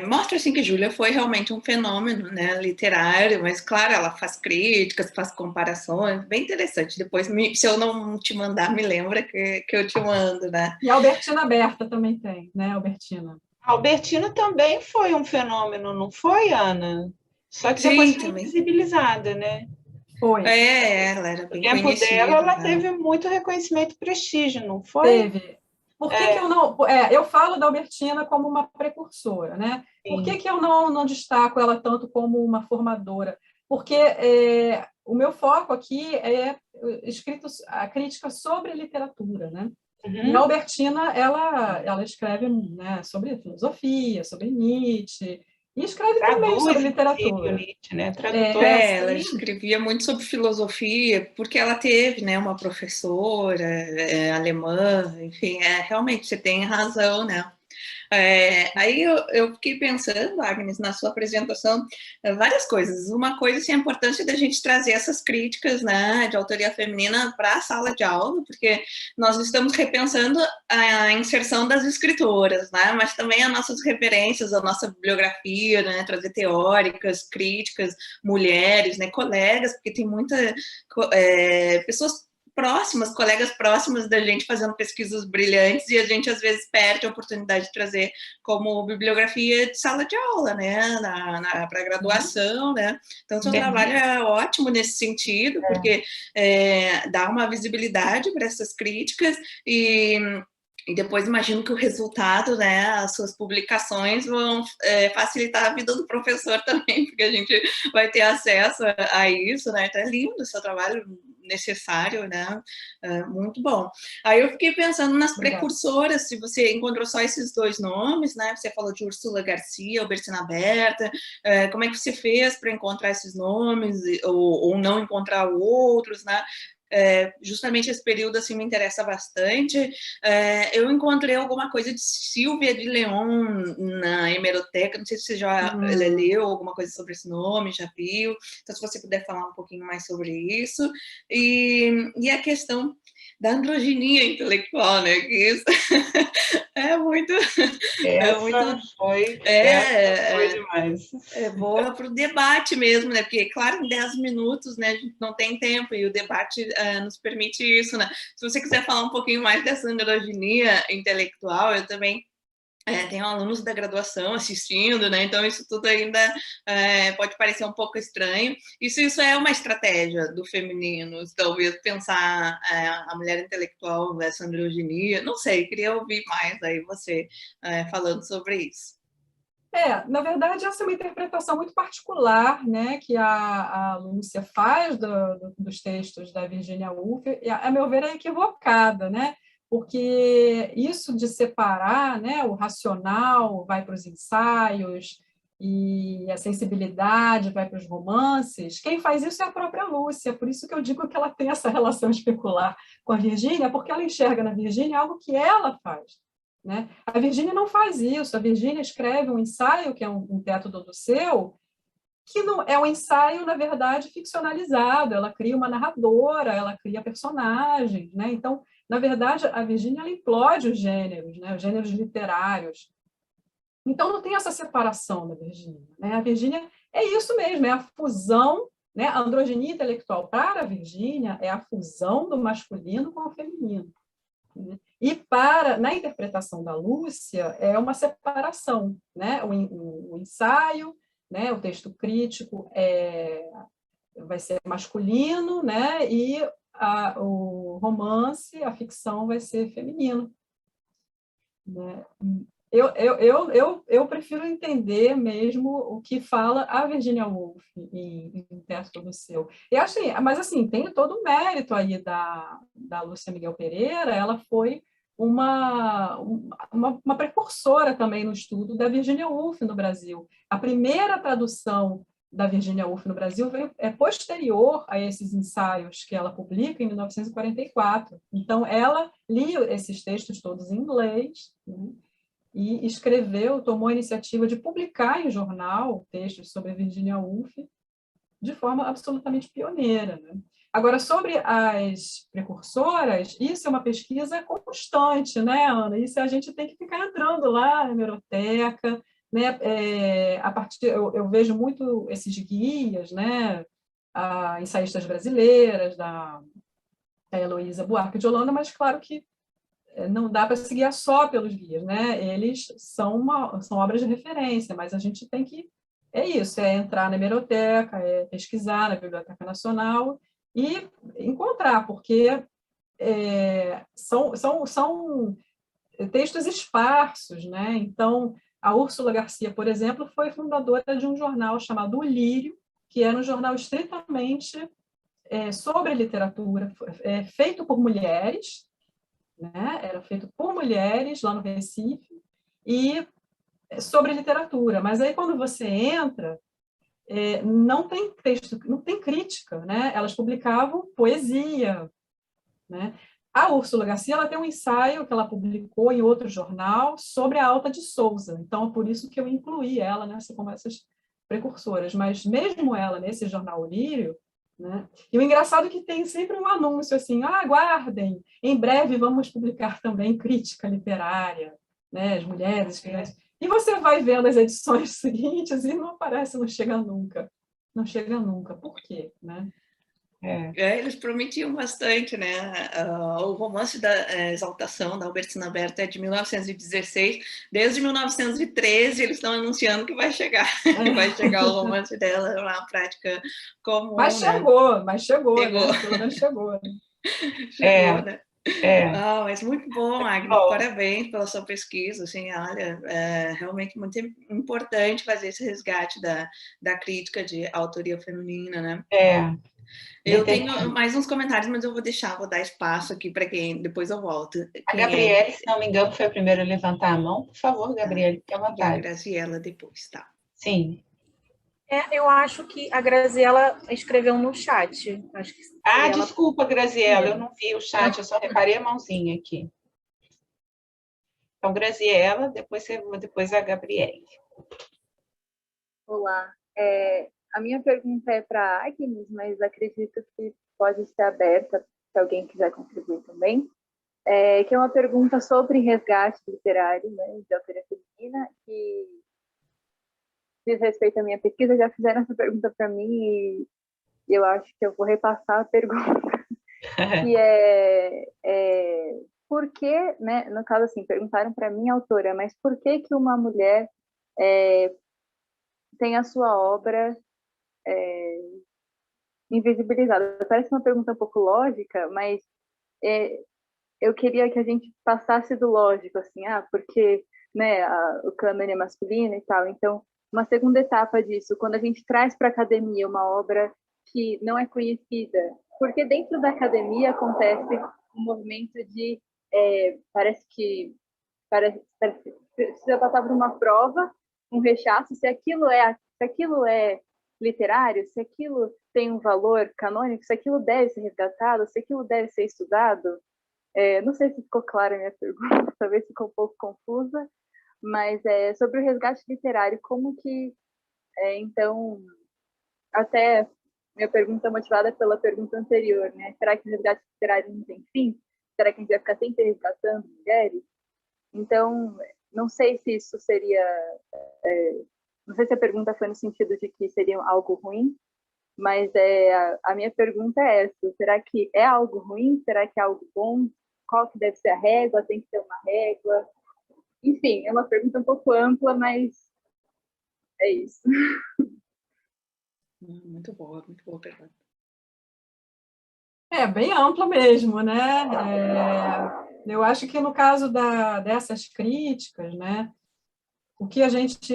mostra assim que Júlia foi realmente um fenômeno, né, literário, mas claro, ela faz críticas, faz comparações, bem interessante. Depois, se eu não te mandar, me lembra que eu te mando, né? E a Albertina Berta também tem, né, Albertina? A Albertina também foi um fenômeno, não foi, Ana? Só que depois Sim, foi também. invisibilizada, né? Foi. Ela era No bem tempo dela, conhecida, ela né? teve muito reconhecimento e prestígio, não foi? Teve. Por que eu não... eu falo da Albertina como uma precursora, né? Por que eu não destaco ela tanto como uma formadora? Porque o meu foco aqui é a crítica sobre literatura, né? E a Albertina, ela escreve, né, sobre filosofia, sobre Nietzsche, e escreve também sobre Traduz, inclusive, o literatura. Nietzsche, né? Tradutor. Ela escrevia muito sobre filosofia, porque ela teve, né, uma professora alemã, enfim, realmente você tem razão, né? Aí eu fiquei pensando, Agnes, na sua apresentação, várias coisas. Uma coisa, assim, a importância da gente trazer essas críticas, né, de autoria feminina para a sala de aula, porque nós estamos repensando a inserção das escritoras, né, mas também as nossas referências, a nossa bibliografia, né, trazer teóricas, críticas, mulheres, né, colegas, porque tem muita pessoas próximas, colegas próximas da gente fazendo pesquisas brilhantes, e a gente às vezes perde a oportunidade de trazer como bibliografia de sala de aula, né, para graduação, né, então seu trabalho é ótimo nesse sentido, porque dá uma visibilidade para essas críticas e depois imagino que o resultado, né, as suas publicações vão facilitar a vida do professor também, porque a gente vai ter acesso a isso, né, então é lindo o seu trabalho, necessário, né, muito bom. Aí eu fiquei pensando nas precursoras, se você encontrou só esses dois nomes, né, você falou de Úrsula Garcia, Albertina Berta, como é que você fez para encontrar esses nomes, ou não encontrar outros, né, justamente esse período assim me interessa bastante. Eu encontrei alguma coisa de Silvia de Leon na hemeroteca, não sei se você já leu alguma coisa sobre esse nome, já viu, então se você puder falar um pouquinho mais sobre isso, e a questão da androginia intelectual, né, que isso é muito... Foi demais. É boa para o debate mesmo, né? Porque, claro, em 10 minutos, né, a gente não tem tempo, e o debate nos permite isso, né? Se você quiser falar um pouquinho mais dessa androginia intelectual, eu também tenho alunos da graduação assistindo, né? Então isso tudo ainda pode parecer um pouco estranho. Isso é uma estratégia do feminino, talvez pensar a mulher intelectual versus androginia, não sei, queria ouvir mais aí você falando sobre isso. Na verdade, essa é uma interpretação muito particular, né, que a Lúcia faz dos textos da Virginia Woolf, e, a meu ver, é equivocada, né, porque isso de separar, né, o racional vai para os ensaios e a sensibilidade vai para os romances, quem faz isso é a própria Lúcia, por isso que eu digo que ela tem essa relação especular com a Virginia, porque ela enxerga na Virginia algo que ela faz. Né? A Virginia não faz isso, a Virginia escreve um ensaio, que é um teto do seu, que não é um ensaio, na verdade, ficcionalizado, ela cria uma narradora, ela cria personagens, né? Então, na verdade, a Virginia ela implode os gêneros, né? Os gêneros literários. Então, não tem essa separação da Virginia, né? A Virginia é isso mesmo, é a fusão, né? A androginia intelectual para a Virginia é a fusão do masculino com o feminino. E na interpretação da Lúcia, é uma separação, né? O ensaio, né? O texto crítico vai ser masculino, né? E o romance, a ficção, vai ser feminino. Né? Eu prefiro entender mesmo o que fala a Virginia Woolf em Teto do Seu. Mas, assim, tem todo o mérito aí da Lúcia Miguel Pereira, ela foi uma precursora também no estudo da Virginia Woolf no Brasil. A primeira tradução da Virginia Woolf no Brasil é posterior a esses ensaios que ela publica em 1944. Então, ela lia esses textos todos em inglês, né, e escreveu, tomou a iniciativa de publicar em jornal textos sobre a Virginia Woolf de forma absolutamente pioneira, né? Agora, sobre as precursoras, isso é uma pesquisa constante, né, Ana? Isso a gente tem que ficar entrando lá na hemeroteca, né? Eu vejo muito esses guias, né? Ensaístas brasileiras, da Heloísa Buarque de Holanda, mas claro que não dá para se guiar só pelos guias, né? Eles são obras de referência, mas a gente tem que entrar na hemeroteca, pesquisar na Biblioteca Nacional e encontrar, porque são textos esparsos, né? Então, a Úrsula Garcia, por exemplo, foi fundadora de um jornal chamado O Lírio, que era um jornal estritamente sobre literatura, feito por mulheres, né? Era feito por mulheres lá no Recife, e sobre literatura. Mas aí, quando você entra, não tem texto, não tem crítica, né? Elas publicavam poesia, né? A Úrsula Garcia, ela tem um ensaio que ela publicou em outro jornal sobre a Alta de Souza. Então, é por isso que eu incluí ela nessa conversas precursoras. Mas mesmo ela, nesse jornal Lírio, né? E o engraçado é que tem sempre um anúncio assim: aguardem, em breve vamos publicar também crítica literária, né? As mulheres escrevem. E você vai vendo as edições seguintes e não aparece, não chega nunca. Não chega nunca. Por quê, né? Eles prometiam bastante, né? O romance da Exaltação, da Albertina Berta, é de 1916. Desde 1913, eles estão anunciando que vai chegar. Vai chegar o romance dela na prática comum. Mas chegou, né? Chegou. Né? Pelo menos chegou. Chegou, né? Mas muito bom, Agnes, parabéns pela sua pesquisa, assim, olha, é realmente muito importante fazer esse resgate da crítica de autoria feminina, né? Eu tenho mais uns comentários, mas eu vou dar espaço aqui para quem, depois eu volto. A Gabriele, se não me engano, foi a primeira a levantar a mão. Por favor, Gabriele, fique à vontade. E a Graziela depois, tá? Sim. Eu acho que a Graziela escreveu no chat. Acho que desculpa, Graziela, eu não vi o chat, eu só reparei a mãozinha aqui. Então, Graziela, depois a Gabriele. Olá. A minha pergunta é para a Agnes, mas acredito que pode ser aberta se alguém quiser contribuir também. Que é uma pergunta sobre resgate literário, né, de autoria feminina, que diz respeito à minha pesquisa. Já fizeram essa pergunta para mim e eu acho que eu vou repassar a pergunta. Que por que, né, no caso assim, perguntaram para mim, autora, mas por que uma mulher tem a sua obra invisibilizada? Parece uma pergunta um pouco lógica, mas eu queria que a gente passasse do lógico, assim, porque, né, o cânone é masculino e tal. Então, uma segunda etapa disso, quando a gente traz para a academia uma obra que não é conhecida, porque dentro da academia acontece um movimento de parece que precisa passar por uma prova, um rechaço, se aquilo é literário, se aquilo tem um valor canônico, se aquilo deve ser resgatado, se aquilo deve ser estudado. Não sei se ficou clara a minha pergunta, talvez ficou um pouco confusa, mas sobre o resgate literário, como que, então, até minha pergunta motivada pela pergunta anterior, né? Será que o resgate literário não tem fim? Será que a gente vai ficar sempre resgatando mulheres? Então, não sei se isso seria... não sei se a pergunta foi no sentido de que seria algo ruim, mas a minha pergunta é essa: será que é algo ruim? Será que é algo bom? Qual que deve ser a régua? Tem que ter uma régua? Enfim, é uma pergunta um pouco ampla, mas é isso. Muito boa pergunta. Bem ampla mesmo, né? Eu acho que no caso dessas críticas, né, o que a gente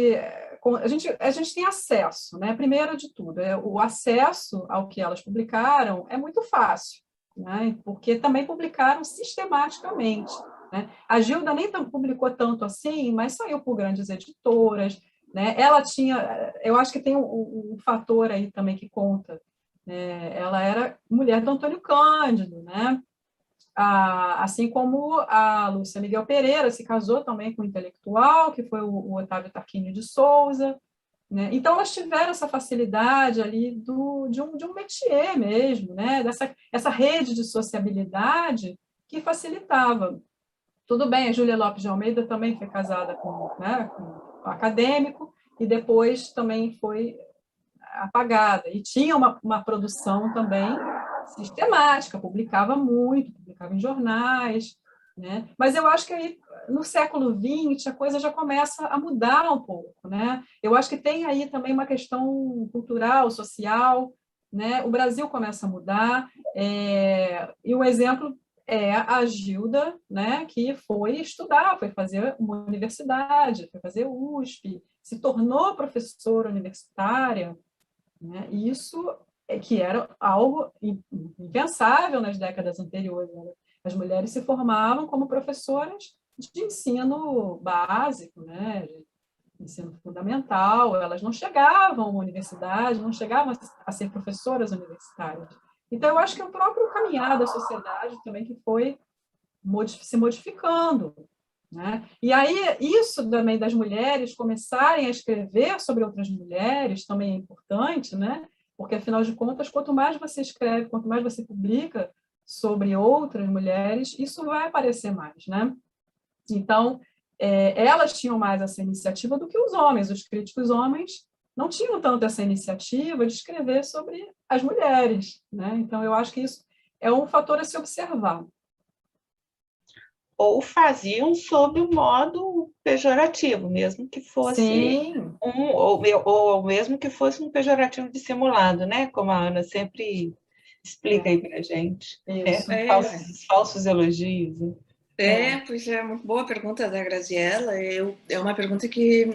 tem acesso, né? Primeiro de tudo, o acesso ao que elas publicaram é muito fácil, né? Porque também publicaram sistematicamente, né? A Gilda nem publicou tanto assim, mas saiu por grandes editoras, né? Ela tinha, eu acho que tem um fator aí também que conta, né? Ela era mulher do Antônio Cândido, né? Assim como a Lúcia Miguel Pereira se casou também com um intelectual, que foi o Otávio Tarquínio de Souza, né? Então, elas tiveram essa facilidade ali de um métier mesmo, né? Essa rede de sociabilidade que facilitava. Tudo bem, a Júlia Lopes de Almeida também foi casada né, com um acadêmico, e depois também foi apagada. E tinha uma produção também sistemática, publicava muito, publicava em jornais, né? Mas eu acho que aí, no século XX, a coisa já começa a mudar um pouco, né? Eu acho que tem aí também uma questão cultural, social, né? O Brasil começa a mudar, e um exemplo é a Gilda, né, que foi estudar, foi fazer uma universidade, foi fazer USP, se tornou professora universitária, né? Isso que era algo impensável nas décadas anteriores, né? As mulheres se formavam como professoras de ensino básico, né, de ensino fundamental, elas não chegavam à universidade, não chegavam a ser professoras universitárias. Então, eu acho que é o próprio caminhar da sociedade também que foi se modificando, né? E aí, isso também das mulheres começarem a escrever sobre outras mulheres também é importante, né? Porque, afinal de contas, quanto mais você escreve, quanto mais você publica sobre outras mulheres, isso vai aparecer mais, né? Então, elas tinham mais essa iniciativa do que os homens. Os críticos homens não tinham tanto essa iniciativa de escrever sobre as mulheres, né? Então, eu acho que isso é um fator a se observar. Ou faziam sob o modo pejorativo, mesmo que fosse Sim. ou mesmo que fosse um pejorativo dissimulado, né? Como a Ana sempre explica aí para a gente. Isso. Falsos elogios. Pois é, muito boa a pergunta da Graziella. É uma pergunta que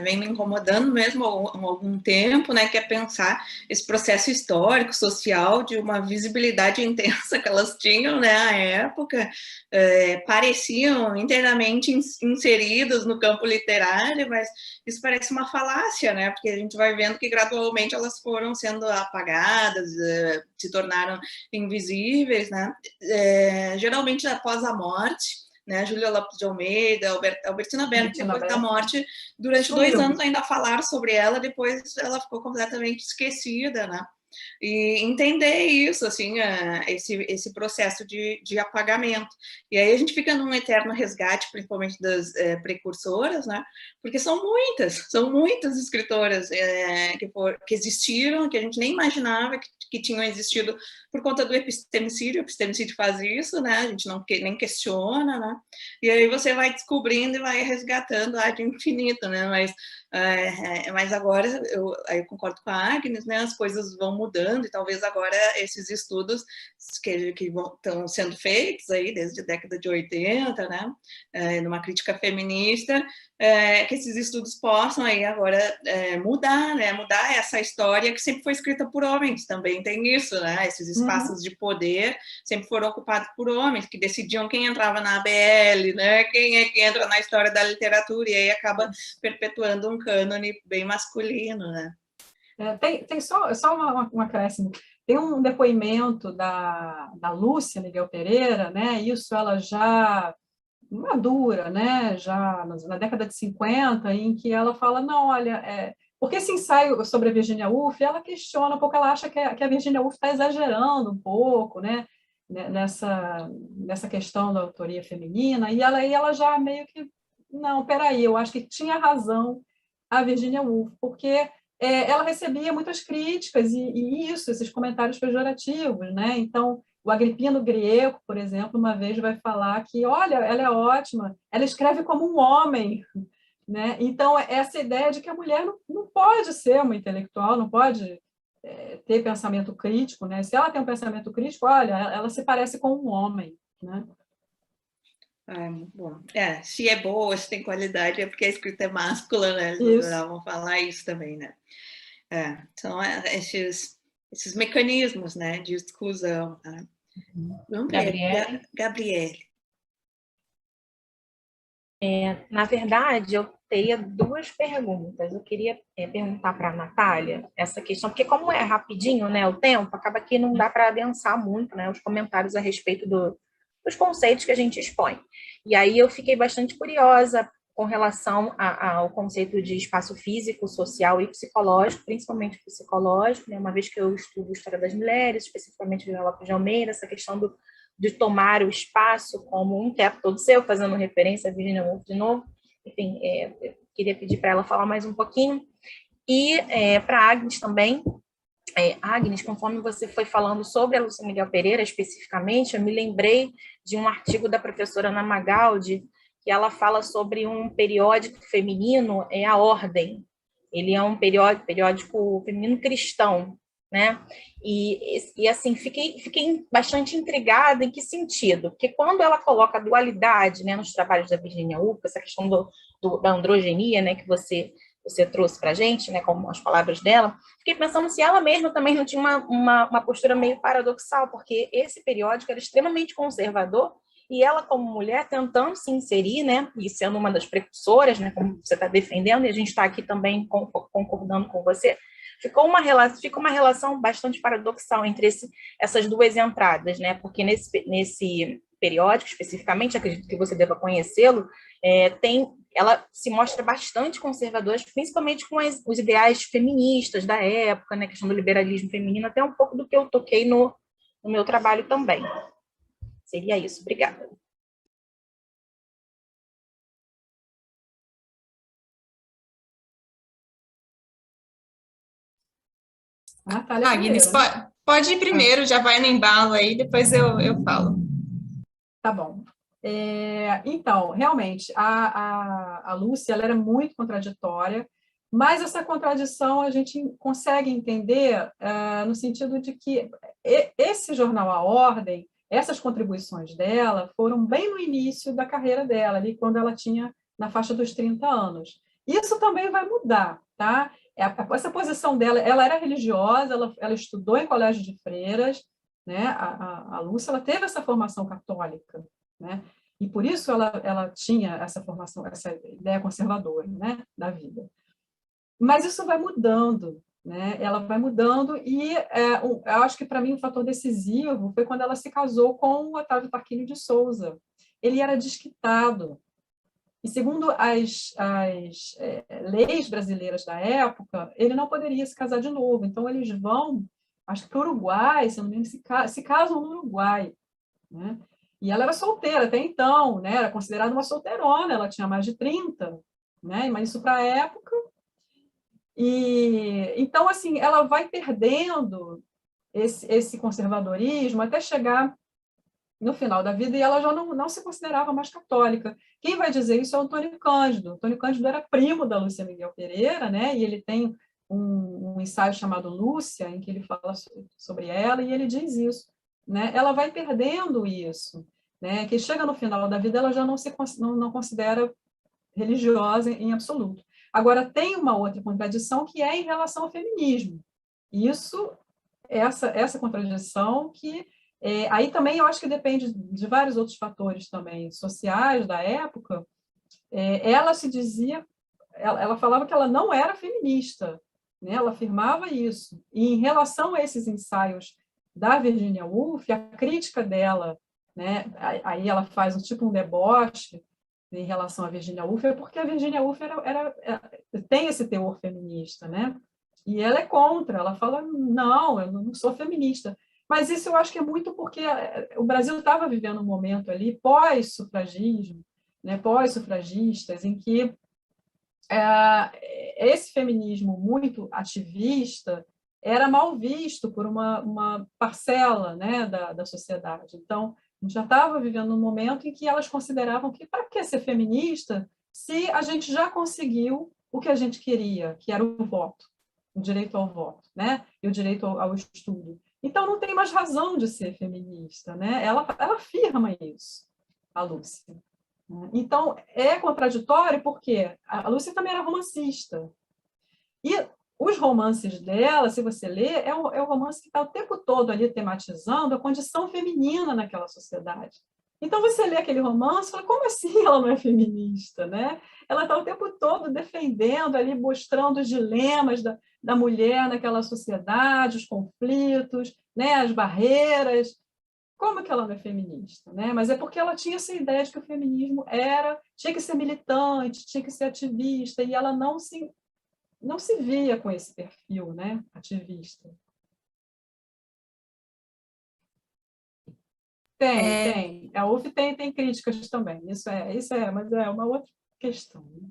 vem me incomodando mesmo há algum tempo, né? Que é pensar esse processo histórico, social, de uma visibilidade intensa que elas tinham, né? À época, pareciam inteiramente inseridas no campo literário, mas isso parece uma falácia, né? Porque a gente vai vendo que gradualmente elas foram sendo apagadas, se tornaram invisíveis, né? Geralmente após a morte, né? Júlia Lopes de Almeida, Albertina Berti, depois da morte, durante 2 anos ainda falaram sobre ela, depois ela ficou completamente esquecida, né? E entender isso, assim, esse processo de apagamento. E aí a gente fica num eterno resgate, principalmente das precursoras, né? Porque são muitas escritoras que existiram, que a gente nem imaginava que tinham existido por conta do epistemicídio. O epistemicídio faz isso, né? A gente nem questiona, né? E aí você vai descobrindo e vai resgatando de infinito, né? Mas agora, eu concordo com a Agnes, né? As coisas vão mudando e talvez agora esses estudos que estão sendo feitos aí desde a década de 80, né? Numa crítica feminista, que esses estudos possam aí agora mudar, né? Mudar essa história que sempre foi escrita por homens, também tem isso, né? Esses espaços de poder sempre foram ocupados por homens, que decidiam quem entrava na ABL, né? Quem é que entra na história da literatura, e aí acaba perpetuando um cânone bem masculino, né? Tem só um acréscimo. Tem um depoimento da Lúcia Miguel Pereira, né? Isso ela já madura, né? Já na década de 50, em que ela fala, não, olha, porque esse ensaio sobre a Virginia Woolf, ela questiona, porque ela acha que a Virginia Woolf está exagerando um pouco, né? Nessa questão da autoria feminina, e ela já meio que, não, peraí, eu acho que tinha razão a Virginia Woolf, porque ela recebia muitas críticas e esses comentários pejorativos, né? Então, o Agripino Grieco, por exemplo, uma vez vai falar que, olha, ela é ótima, ela escreve como um homem, né? Então, essa ideia de que a mulher não pode ser uma intelectual, não pode ter pensamento crítico, né? Se ela tem um pensamento crítico, olha, ela se parece com um homem, né? Muito bom. Se é boa, se tem qualidade, é porque a escrita é máscula, né? Eles adoravam falar isso também, né? São esses mecanismos, né, de exclusão. Tá? Vamos ver, Gabriele. Na verdade, teria duas perguntas. Eu queria perguntar para a Natália essa questão, porque como é rapidinho, né, o tempo, acaba que não dá para adensar muito, né, os comentários a respeito dos conceitos que a gente expõe. E aí eu fiquei bastante curiosa com relação ao conceito de espaço físico, social e psicológico, principalmente psicológico, né, uma vez que eu estudo a história das mulheres, especificamente Vila Lopes de Almeida, essa questão de tomar o espaço como um teto todo seu, fazendo referência a Virginia Woolf de novo. Enfim, eu queria pedir para ela falar mais um pouquinho. E para a Agnes também. Agnes, conforme você foi falando sobre a Lúcia Miguel Pereira, especificamente, eu me lembrei de um artigo da professora Ana Magaldi, que ela fala sobre um periódico feminino, A Ordem. Ele é um periódico feminino cristão, né? E assim, fiquei bastante intrigada em que sentido? Porque quando ela coloca a dualidade, né, nos trabalhos da Virginia Woolf, essa questão da androgenia, né, que você trouxe para a gente, né, como as palavras dela, fiquei pensando se ela mesma também não tinha uma postura meio paradoxal, porque esse periódico era extremamente conservador, e ela, como mulher, tentando se inserir, né, e sendo uma das precursoras, né, como você está defendendo, e a gente está aqui também concordando com você, fica uma relação bastante paradoxal entre essas duas entradas, né, porque nesse periódico, especificamente, acredito que você deva conhecê-lo, ela se mostra bastante conservadora, principalmente com os ideais feministas da época, né, questão do liberalismo feminino, até um pouco do que eu toquei no meu trabalho também. Seria isso. Obrigada. Agnes, pode ir primeiro, já vai no embalo aí, depois eu falo. Tá bom. Então, realmente, a Lúcia ela era muito contraditória, mas essa contradição a gente consegue entender no sentido de que esse jornal A Ordem, essas contribuições dela foram bem no início da carreira dela, ali quando ela tinha na faixa dos 30 anos. Isso também vai mudar, tá? Essa posição dela, ela era religiosa, ela estudou em colégio de freiras, né? A Lúcia ela teve essa formação católica, né? E por isso ela tinha essa formação, essa ideia conservadora, né, da vida. Mas isso vai mudando, né? Ela vai mudando e eu acho que para mim o fator decisivo foi quando ela se casou com o Otávio Tarquínio de Souza. Ele era desquitado. E segundo as leis brasileiras da época, ele não poderia se casar de novo. Então eles vão, acho que para o Uruguai, se não me engano, se casam no Uruguai, né? E ela era solteira até então, né? Era considerada uma solteirona, ela tinha mais de 30, né? Mas isso para a época. E então, assim, ela vai perdendo esse conservadorismo até chegar no final da vida e ela já não se considerava mais católica. Quem vai dizer isso é o Antônio Cândido. Antônio Cândido era primo da Lúcia Miguel Pereira, né? E ele tem um ensaio chamado Lúcia, em que ele fala sobre ela, e ele diz isso, né? Ela vai perdendo isso, né? Que chega no final da vida, ela já não considera religiosa em absoluto. Agora, tem uma outra contradição que é em relação ao feminismo. Essa contradição que... aí também eu acho que depende de vários outros fatores também sociais da época. Ela se dizia... Ela falava que ela não era feminista, né? Ela afirmava isso. E em relação a esses ensaios da Virginia Woolf, a crítica dela, né? Aí ela faz um deboche em relação à Virginia Woolf, porque a Virginia Woolf tem esse teor feminista, né? E ela é contra, ela fala, não, eu não sou feminista. Mas isso eu acho que é muito porque o Brasil estava vivendo um momento ali pós-sufragismo, né? Pós-sufragistas, em que esse feminismo muito ativista era mal visto por uma parcela, né, da sociedade. Então, a gente já estava vivendo um momento em que elas consideravam que para que ser feminista se a gente já conseguiu o que a gente queria, que era o voto, o direito ao voto, né, e o direito ao estudo. Então, não tem mais razão de ser feminista, né? Ela afirma isso, a Lúcia. Então, é contraditório porque a Lúcia também era romancista. E os romances dela, se você ler, é um romance que está o tempo todo ali tematizando a condição feminina naquela sociedade. Então, você lê aquele romance e fala, como assim ela não é feminista, né? Ela está o tempo todo defendendo ali, mostrando os dilemas da mulher naquela sociedade, os conflitos, né? As barreiras. Como que ela não é feminista, né? Mas é porque ela tinha essa ideia de que o feminismo tinha que ser militante, tinha que ser ativista, e ela não se via com esse perfil, né? Ativista. Tem. A UF tem críticas também. Isso é, mas é uma outra questão. Né?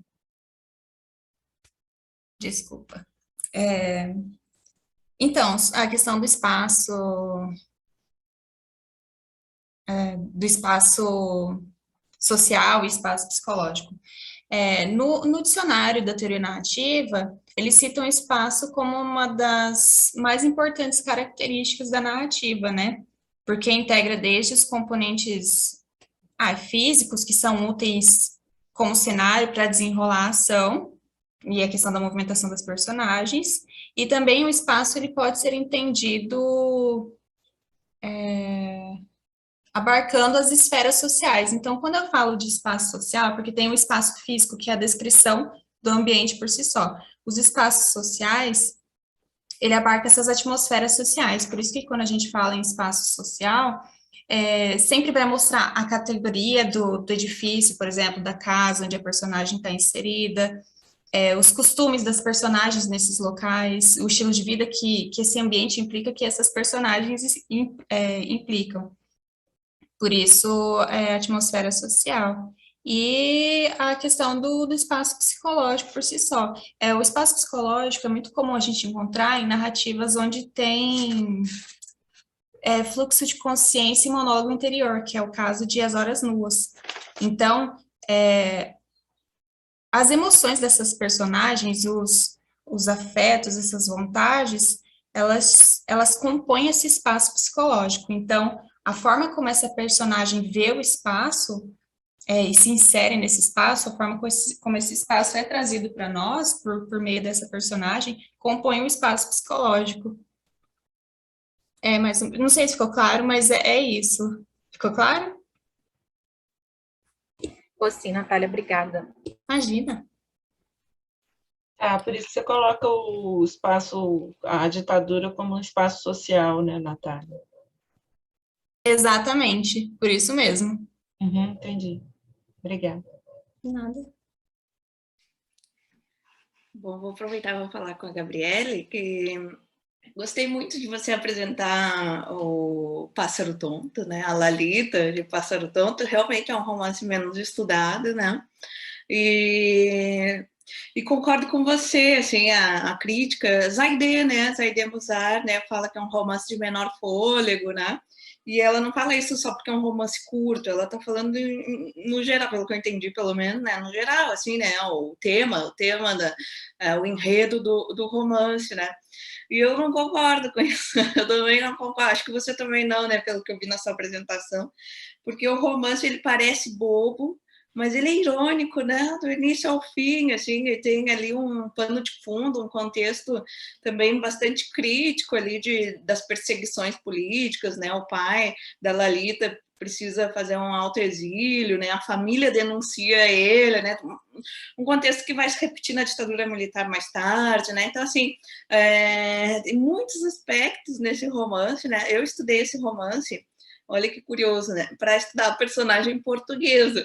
Desculpa. Então, a questão do espaço social e espaço psicológico. No dicionário da teoria narrativa, eles citam o espaço como uma das mais importantes características da narrativa, né? Porque integra desde os componentes físicos, que são úteis como cenário para desenrolar a ação, e a questão da movimentação das personagens, e também o espaço ele pode ser entendido abarcando as esferas sociais. Então, quando eu falo de espaço social, porque tem o espaço físico, que é a descrição do ambiente por si só. Os espaços sociais, ele abarca essas atmosferas sociais, por isso que quando a gente fala em espaço social, sempre vai mostrar a categoria do edifício, por exemplo, da casa onde a personagem está inserida, os costumes das personagens nesses locais, o estilo de vida que esse ambiente implica, que essas personagens implicam. Por isso, a atmosfera social. E a questão do espaço psicológico por si só. O espaço psicológico é muito comum a gente encontrar em narrativas onde tem fluxo de consciência e monólogo interior, que é o caso de As Horas Nuas. Então, as emoções dessas personagens, os afetos, essas vontades, elas compõem esse espaço psicológico. Então, a forma como essa personagem vê o espaço e se insere nesse espaço, a forma como esse espaço é trazido para nós, por meio dessa personagem, compõe o espaço psicológico. Mas não sei se ficou claro, mas é isso. Ficou claro? Ficou sim, Natália, obrigada. Imagina. Por isso que você coloca o espaço, a ditadura como um espaço social, né, Natália? Exatamente, por isso mesmo. Entendi. Obrigada. Nada. Bom, vou aproveitar e vou falar com a Gabriele, que gostei muito de você apresentar o Pássaro Tonto, né? A Lalita de Pássaro Tonto, realmente é um romance menos estudado, né? E concordo com você, assim, a crítica, Zaidê, né? Zaidê Musar, né? Fala que é um romance de menor fôlego, né? E ela não fala isso só porque é um romance curto, ela está falando no geral, pelo que eu entendi, pelo menos, né, no geral, assim, né, o tema o enredo do romance, né, e eu não concordo com isso, eu também não concordo, acho que você também não, né, pelo que eu vi na sua apresentação, porque o romance, ele parece bobo, mas ele é irônico, né, do início ao fim, assim, ele tem ali um pano de fundo, um contexto também bastante crítico ali das perseguições políticas, né, o pai da Lalita precisa fazer um autoexílio, né, a família denuncia ele, né, um contexto que vai se repetir na ditadura militar mais tarde, né, então, assim, tem muitos aspectos nesse romance, né, eu estudei esse romance, olha que curioso, né? Para estudar a personagem portuguesa.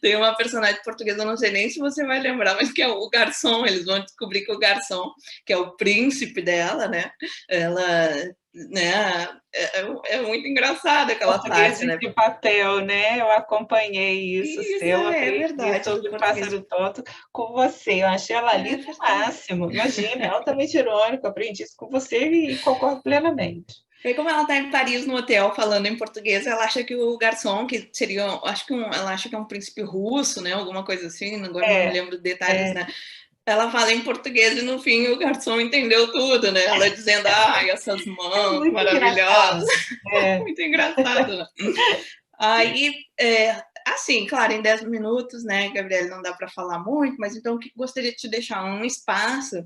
Tem uma personagem portuguesa, eu não sei nem se você vai lembrar, mas que é o garçom. Eles vão descobrir que o garçom, que é o príncipe dela, né? Ela, né? É muito engraçado aquela parte, né? De papel, né? Eu acompanhei isso seu, verdade, sobre o Pássaro Tonto com você. Eu achei ela ali o máximo. Imagina, altamente irônico. Aprendi isso com você e concordo plenamente. E como ela está em Paris no hotel falando em português, ela acha que o garçom, que seria, ela acha que é um príncipe russo, né? Alguma coisa assim, agora não me lembro detalhes, né? Ela fala em português e no fim o garçom entendeu tudo, né? Ela dizendo, essas mãos maravilhosas. Engraçado. Muito engraçado, né? Aí, Assim, claro, em 10 minutos, né, Gabriele, não dá para falar muito, mas então gostaria de te deixar um espaço.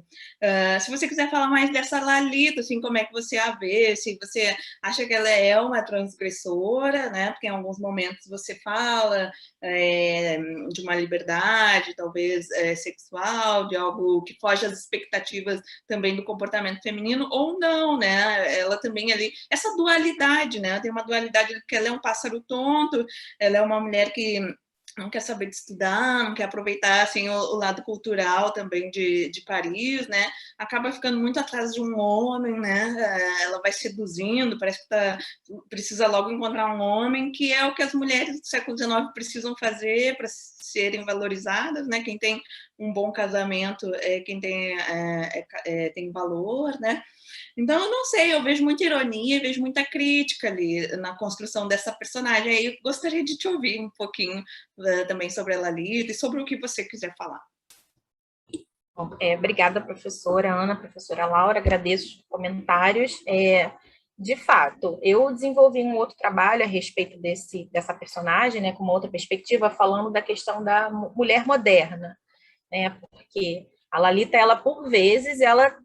Se você quiser falar mais dessa Lalita, assim, como é que você a vê, se você acha que ela é uma transgressora, né, porque em alguns momentos você fala de uma liberdade, talvez sexual, de algo que foge às expectativas também do comportamento feminino, ou não, né, ela também ali, essa dualidade, né, tem uma dualidade que ela é um pássaro tonto, ela é uma mulher que não quer saber de estudar, não quer aproveitar assim, o lado cultural também de Paris, né? Acaba ficando muito atrás de um homem, né? Ela vai seduzindo, parece que precisa logo encontrar um homem, que é o que as mulheres do século XIX precisam fazer para serem valorizadas, né? Quem tem um bom casamento é quem tem valor, né? Então, eu não sei, eu vejo muita ironia, vejo muita crítica ali na construção dessa personagem. Aí eu gostaria de te ouvir um pouquinho também sobre a Lalita e sobre o que você quiser falar. Bom, obrigada, professora Ana, professora Laura, agradeço os comentários. De fato, eu desenvolvi um outro trabalho a respeito dessa personagem, né, com uma outra perspectiva, falando da questão da mulher moderna, né, porque a Lalita, ela, por vezes, ela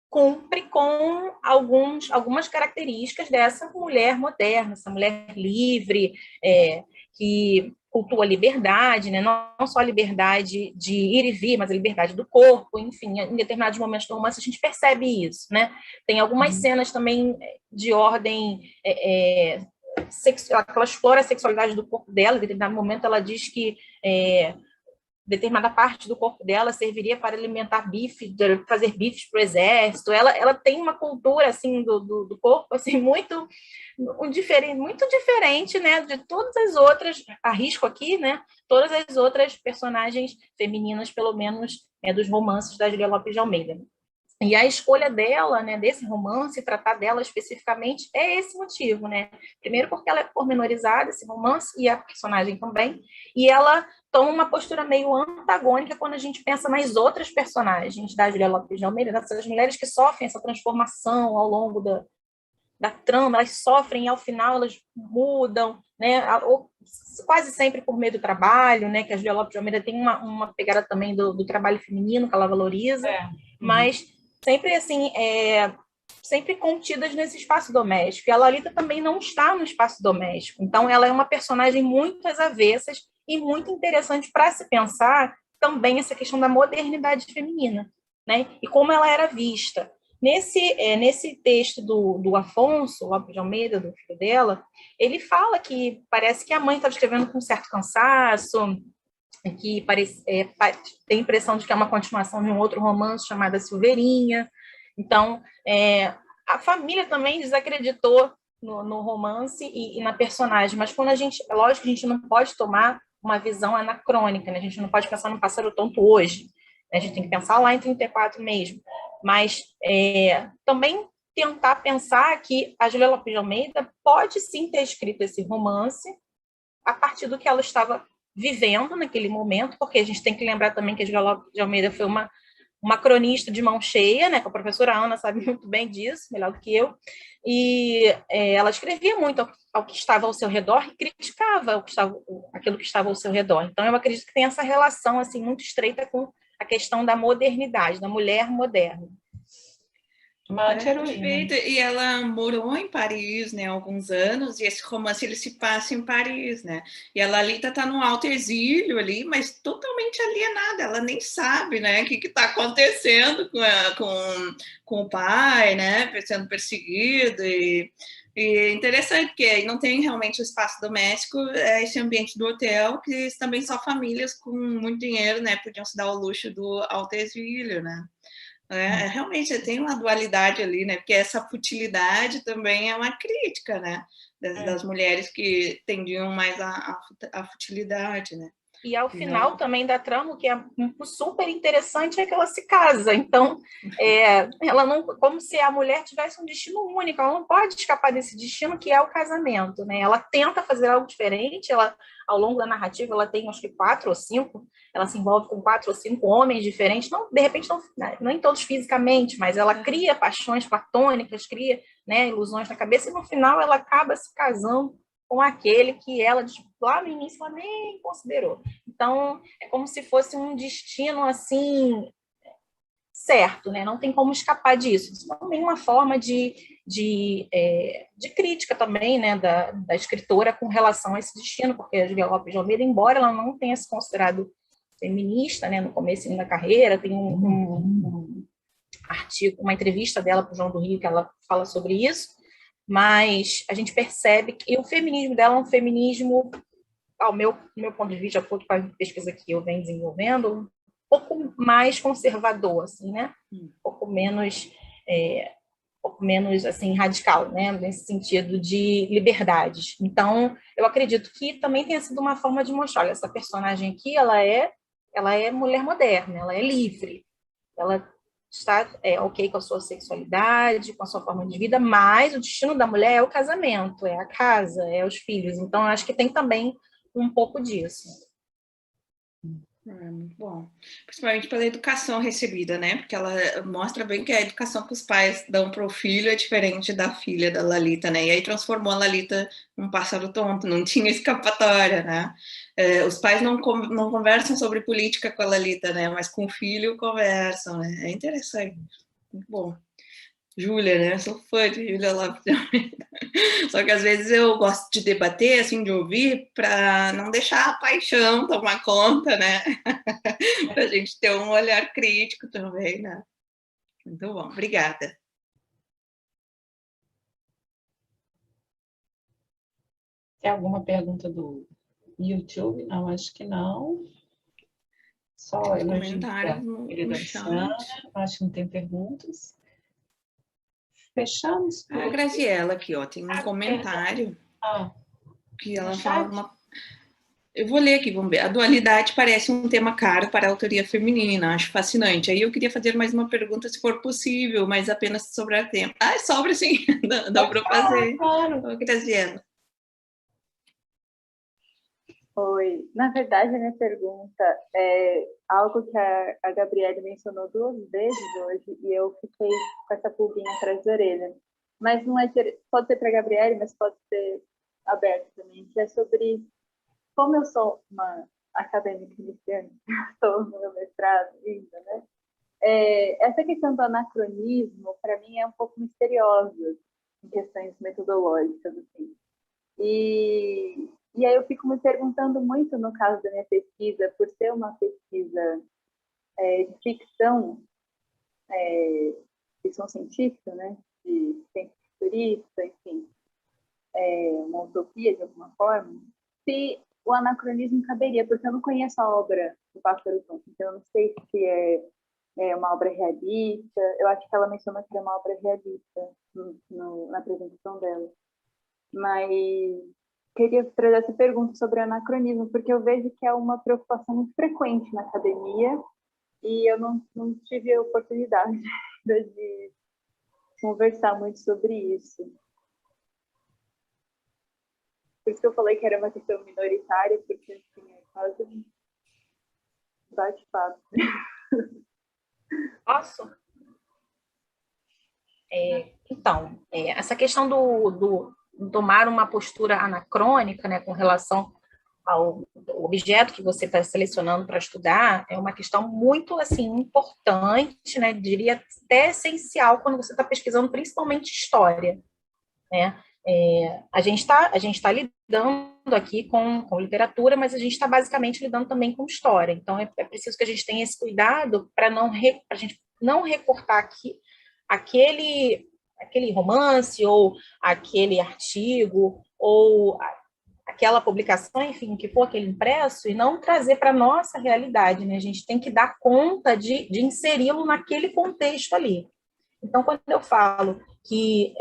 cumpre com algumas características dessa mulher moderna, essa mulher livre, que cultua a liberdade, né? Não só a liberdade de ir e vir, mas a liberdade do corpo, enfim, em determinados momentos do romance a gente percebe isso, né? Tem algumas cenas também de ordem sexual, ela explora a sexualidade do corpo dela, em determinado momento ela diz que determinada parte do corpo dela serviria para alimentar bife, fazer bifes para o exército. Ela tem uma cultura assim do corpo assim muito diferente, né, de todas as outras, arrisco aqui, né, todas as outras personagens femininas, pelo menos dos romances da Julia Lopes de Almeida. E a escolha dela, né, desse romance, tratar dela especificamente, é esse motivo, né? Primeiro porque ela é pormenorizada, esse romance, e a personagem também, e ela toma uma postura meio antagônica quando a gente pensa nas outras personagens da Julia Lopes de Almeida, dessas mulheres que sofrem essa transformação ao longo da trama, elas sofrem e ao final elas mudam, né? Quase sempre por meio do trabalho, né? Que a Julia Lopes de Almeida tem uma pegada também do trabalho feminino que ela valoriza, mas sempre assim, sempre contidas nesse espaço doméstico. E a Lalita também não está no espaço doméstico. Então, ela é uma personagem muito às avessas e muito interessante para se pensar também essa questão da modernidade feminina, né? E como ela era vista. Nesse texto do Afonso Lopes de Almeida, do filho dela, ele fala que parece que a mãe estava escrevendo com um certo cansaço, que tem a impressão de que é uma continuação de um outro romance chamado Silveirinha. Então, a família também desacreditou no romance e na personagem, mas quando lógico que a gente não pode tomar uma visão anacrônica, né? A gente não pode pensar no Pássaro Tonto hoje, né? A gente tem que pensar lá em 34 mesmo, mas também tentar pensar que a Julia Lopes de Almeida pode sim ter escrito esse romance a partir do que ela estava vivendo naquele momento, porque a gente tem que lembrar também que a Julia Lopes de Almeida foi uma cronista de mão cheia, né, que a professora Ana sabe muito bem disso, melhor do que eu, e ela escrevia muito ao que estava ao seu redor e criticava aquilo que estava ao seu redor. Então, eu acredito que tem essa relação assim, muito estreita com a questão da modernidade, da mulher moderna. Perfeito. E ela morou em Paris, né, há alguns anos, e esse romance ele se passa em Paris, né? E a Lalita está no alto exílio ali, mas totalmente alienada, ela nem sabe, né, o que está acontecendo com o pai, né, sendo perseguido e interessante, porque aí não tem realmente o espaço doméstico, esse ambiente do hotel, que também só famílias com muito dinheiro, né, podiam se dar o luxo do alto exílio, né? Realmente tem uma dualidade ali, né? Porque essa futilidade também é uma crítica, né? Das mulheres que tendiam mais à futilidade, né? E ao final também da trama, o que é super interessante é que ela se casa. Então, ela não, como se a mulher tivesse um destino único, ela não pode escapar desse destino que é o casamento, né? Ela tenta fazer algo diferente, ao longo da narrativa, ela tem acho que 4 ou 5, ela se envolve com 4 ou 5 homens diferentes, não, de repente não em todos fisicamente, mas ela cria paixões platônicas, cria, né, ilusões na cabeça, e no final ela acaba se casando com aquele que ela, lá no início, ela nem considerou. Então, é como se fosse um destino, assim, certo, né? Não tem como escapar disso. Isso também é uma forma de crítica também, né, da escritora com relação a esse destino, porque a Julia Lopes de Almeida, embora ela não tenha se considerado feminista, né, no começo da carreira, tem um artigo, uma entrevista dela para o João do Rio, que ela fala sobre isso, mas a gente percebe que o feminismo dela é um feminismo, ao meu ponto de vista, de acordo com a pesquisa que eu venho desenvolvendo, um pouco mais conservador, assim, né? Um pouco menos assim, radical, né? Nesse sentido de liberdades. Então, eu acredito que também tenha sido uma forma de mostrar, olha, essa personagem aqui, ela é mulher moderna, ela é livre, ela está ok com a sua sexualidade, com a sua forma de vida, mas o destino da mulher é o casamento, é a casa, é os filhos. Então, eu acho que tem também um pouco disso. Muito bom. Principalmente pela educação recebida, né? Porque ela mostra bem que a educação que os pais dão para o filho é diferente da filha da Lalita, né? E aí transformou a Lalita num pássaro tonto, não tinha escapatória, né? Os pais não conversam sobre política com a Lalita, né? Mas com o filho conversam, né? É interessante. Muito bom. Júlia, né? Eu sou fã de Julia Lopes de Almeida. Só que às vezes eu gosto de debater, assim, de ouvir, para não deixar a paixão tomar conta, né? Para a gente ter um olhar crítico também, né? Muito bom, obrigada. Tem alguma pergunta do YouTube? Não, acho que não. Só comentários no chat. Acho que não tem perguntas. Fechamos. A Graziella aqui, ó, tem um comentário que ela fala Eu vou ler aqui, vamos ver. A dualidade parece um tema caro para a autoria feminina, acho fascinante. Aí eu queria fazer mais uma pergunta, se for possível, mas apenas se sobrar tempo. Sobra sim, dá para fazer. Claro. Graziella. Oi, na verdade a minha pergunta é algo que a Gabriele mencionou 2 vezes hoje e eu fiquei com essa pulguinha atrás da orelha. Mas não é, pode ser para a Gabriele, mas pode ser aberto também, que é sobre como eu sou uma acadêmica iniciante, estou no meu mestrado ainda, né? Essa questão do anacronismo, para mim, é um pouco misteriosa em questões metodológicas, assim. E aí eu fico me perguntando muito, no caso da minha pesquisa, por ser uma pesquisa de ficção científica, né? De ciência futurista, enfim, uma utopia de alguma forma, se o anacronismo caberia, porque eu não conheço a obra do Pássaro Tonto, então eu não sei se é uma obra realista. Eu acho que ela mencionou que era uma obra realista na apresentação dela. Mas queria trazer essa pergunta sobre o anacronismo, porque eu vejo que é uma preocupação muito frequente na academia e eu não tive a oportunidade de conversar muito sobre isso. Por isso que eu falei que era uma questão minoritária, porque assim, é quase um bate-papo. Posso? Então, essa questão do tomar uma postura anacrônica, né, com relação ao objeto que você está selecionando para estudar, é uma questão muito assim importante, né, diria até essencial quando você está pesquisando, principalmente história, né? A gente está lidando aqui com literatura, mas a gente está basicamente lidando também com história. Então, é preciso que a gente tenha esse cuidado para a gente não recortar aqui aquele romance ou aquele artigo ou aquela publicação, enfim, que for aquele impresso, e não trazer para a nossa realidade, né? A gente tem que dar conta de inseri-lo naquele contexto ali. Então, quando eu falo que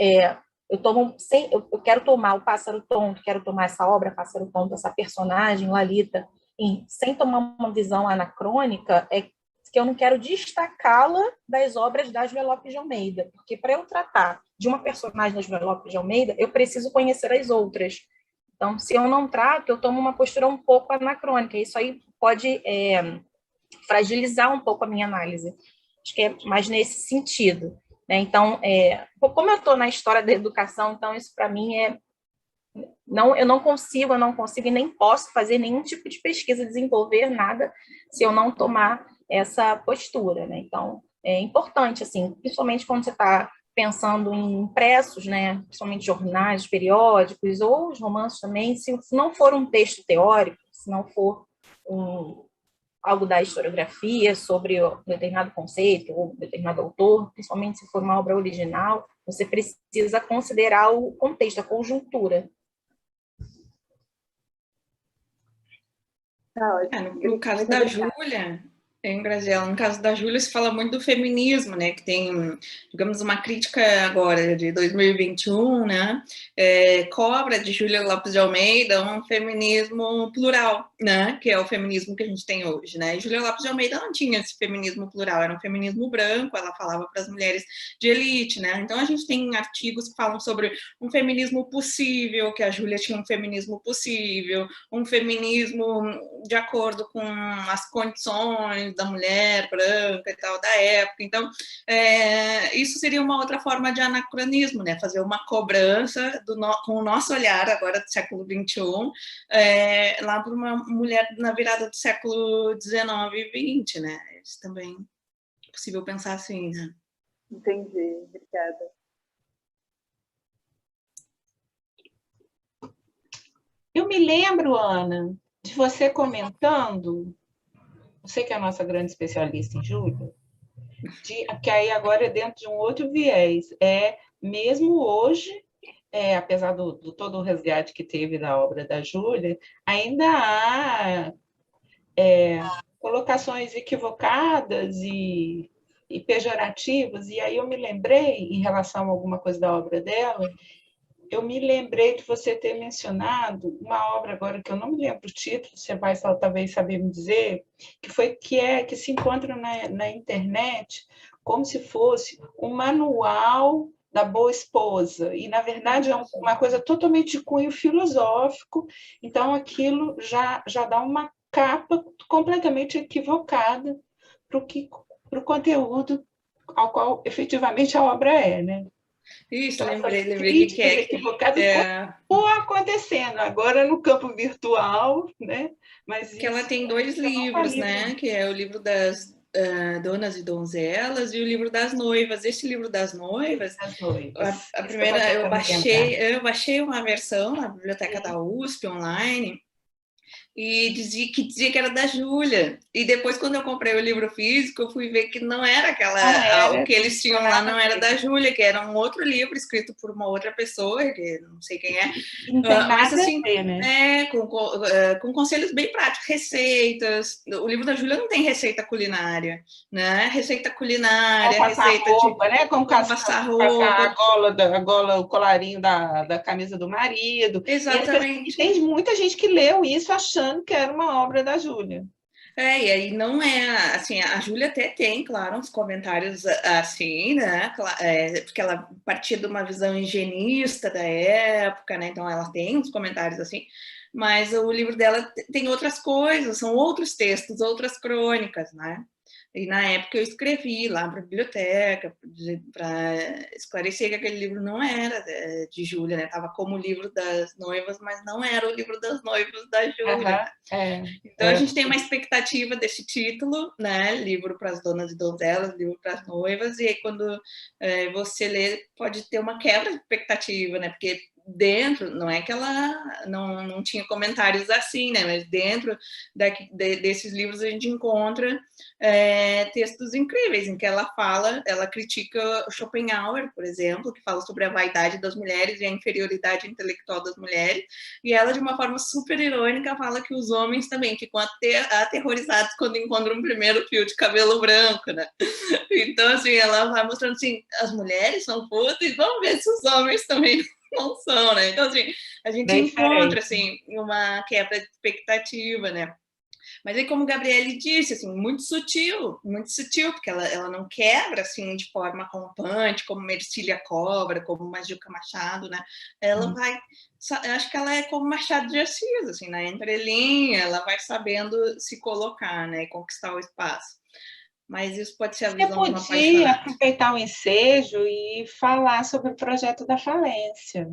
eu quero tomar o Pássaro Tonto, quero tomar essa obra Pássaro Tonto, essa personagem, Lalita, sem tomar uma visão anacrônica, é que eu não quero destacá-la das obras da Julia Lopes de Almeida, porque para eu tratar de uma personagem da Julia Lopes de Almeida, eu preciso conhecer as outras. Então, se eu não trato, eu tomo uma postura um pouco anacrônica. Isso aí pode fragilizar um pouco a minha análise. Acho que é mais nesse sentido, né? Então, como eu estou na história da educação, então isso para mim Não, eu não consigo e nem posso fazer nenhum tipo de pesquisa, desenvolver nada, se eu não tomar essa postura, né? Então, é importante, assim, principalmente quando você está pensando em impressos, né? Principalmente jornais, periódicos, ou os romances também, se não for um texto teórico, se não for algo da historiografia sobre um determinado conceito ou um determinado autor, principalmente se for uma obra original, você precisa considerar o contexto, a conjuntura. No caso da Júlia, Graziela, no caso da Júlia, se fala muito do feminismo, né, que tem, digamos, uma crítica agora de 2021, né, cobra de Júlia Lopes de Almeida um feminismo plural, né, que é o feminismo que a gente tem hoje, né, e Júlia Lopes de Almeida não tinha esse feminismo plural, era um feminismo branco, ela falava para as mulheres de elite, né, então a gente tem artigos que falam sobre um feminismo possível, que a Júlia tinha um feminismo possível, um feminismo de acordo com as condições da mulher branca e tal da época. Então, isso seria uma outra forma de anacronismo, né? Fazer uma cobrança com o nosso olhar agora do século XXI, lá para uma mulher na virada do século XIX e XX, né? Isso também é possível pensar assim, né? Entendi, obrigada. Eu me lembro, Ana, de você comentando, você que é a nossa grande especialista em Júlia, que aí agora é dentro de um outro viés. Mesmo hoje, apesar do todo o resgate que teve da obra da Júlia, ainda há colocações equivocadas e pejorativas, e aí eu me lembrei, em relação a alguma coisa da obra dela, eu me lembrei de você ter mencionado uma obra agora que eu não me lembro o título, você vai talvez saber me dizer, que se encontra na internet como se fosse um manual da boa esposa, e na verdade é uma coisa totalmente de cunho filosófico, então aquilo já dá uma capa completamente equivocada para o conteúdo ao qual efetivamente a obra é, né? Isso, Então, lembrei que equivocadas acontecendo agora no campo virtual, né? Mas que ela tem dois livros, né? Que é o livro das Donas e Donzelas e o livro das Noivas. Esse livro das Noivas, a primeira eu baixei uma versão na biblioteca da USP online. E dizia que era da Júlia. E depois, quando eu comprei o livro físico, eu fui ver que não era o que eles tinham lá não era da Júlia, que era um outro livro escrito por uma outra pessoa, que não sei quem é. Mas assim, com conselhos bem práticos, receitas. O livro da Júlia não tem receita culinária, né? Receita culinária, receita roupa, né? Como passar roupa, a gola, o colarinho da camisa do marido. Exatamente. E tem muita gente que leu isso achando que era uma obra da Júlia. E aí não é, assim, a Júlia até tem, claro, uns comentários assim, né, porque ela partia de uma visão higienista da época, né, então ela tem uns comentários assim, mas o livro dela tem outras coisas, são outros textos, outras crônicas, né, e na época eu escrevi lá para a biblioteca para esclarecer que aquele livro não era de Júlia, né? Estava como o livro das noivas, mas não era o livro das noivas da Júlia. Então a gente tem uma expectativa desse título, né? Livro para as donas e donzelas, livro para as noivas, e aí quando você lê pode ter uma quebra de expectativa, né? Porque dentro, não é que ela não tinha comentários assim, né? Mas dentro desses livros a gente encontra textos incríveis em que ela critica Schopenhauer, por exemplo, que fala sobre a vaidade das mulheres e a inferioridade intelectual das mulheres, e ela, de uma forma super irônica, fala que os homens também ficam aterrorizados quando encontram um primeiro fio de cabelo branco, né? Então, assim, ela vai mostrando assim, as mulheres são putas, vamos ver se os homens também não são, né? Então, assim, a gente encontra, assim, uma quebra de expectativa, né? Mas aí, como a Gabriele disse, assim, muito sutil, porque ela não quebra, assim, de forma rompante, como Mercília Cobra, como Majuca Machado, né? Ela vai... Eu acho que ela é como Machado de Assis, assim, na entrelinha, ela vai sabendo se colocar, né? E conquistar o espaço. Mas isso pode ser a visão de uma apaixonada. Você podia aproveitar o ensejo e falar sobre o projeto da falência.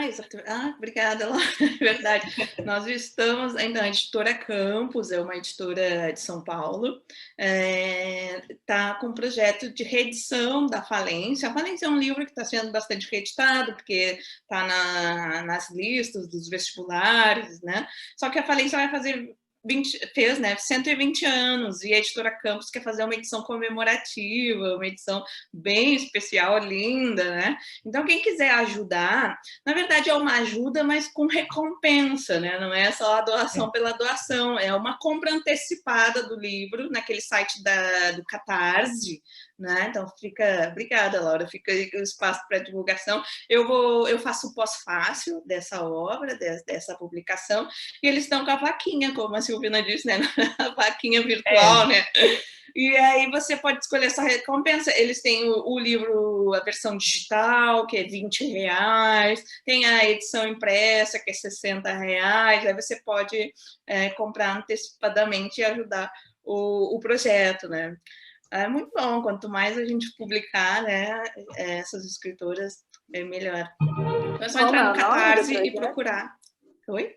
Exatamente. Obrigada, Laura. É verdade. Nós estamos ainda, a editora Campos, é uma editora de São Paulo, está com um projeto de reedição da Falência. A Falência é um livro que está sendo bastante reeditado, porque está nas listas dos vestibulares, né? Só que a Falência vai fazer fez, né, 120 anos, e a editora Campos quer fazer uma edição comemorativa, uma edição bem especial, linda, né? Então, quem quiser ajudar, na verdade é uma ajuda, mas com recompensa, né? Não é só a doação pela doação, é uma compra antecipada do livro naquele site do Catarse, né? Então fica, obrigada, Laura, fica aí o espaço para divulgação. Eu faço o pós-fácil dessa obra, dessa publicação, e eles estão com a vaquinha, como a Silvina disse, né? A vaquinha virtual, né? E aí você pode escolher essa recompensa. Eles têm o livro, a versão digital, que é R$20, tem a edição impressa, que é R$60, aí você pode comprar antecipadamente e ajudar o projeto, né? É muito bom, quanto mais a gente publicar, né, essas escritoras, melhor. Então é só entrar no Catarse e procurar. Oi?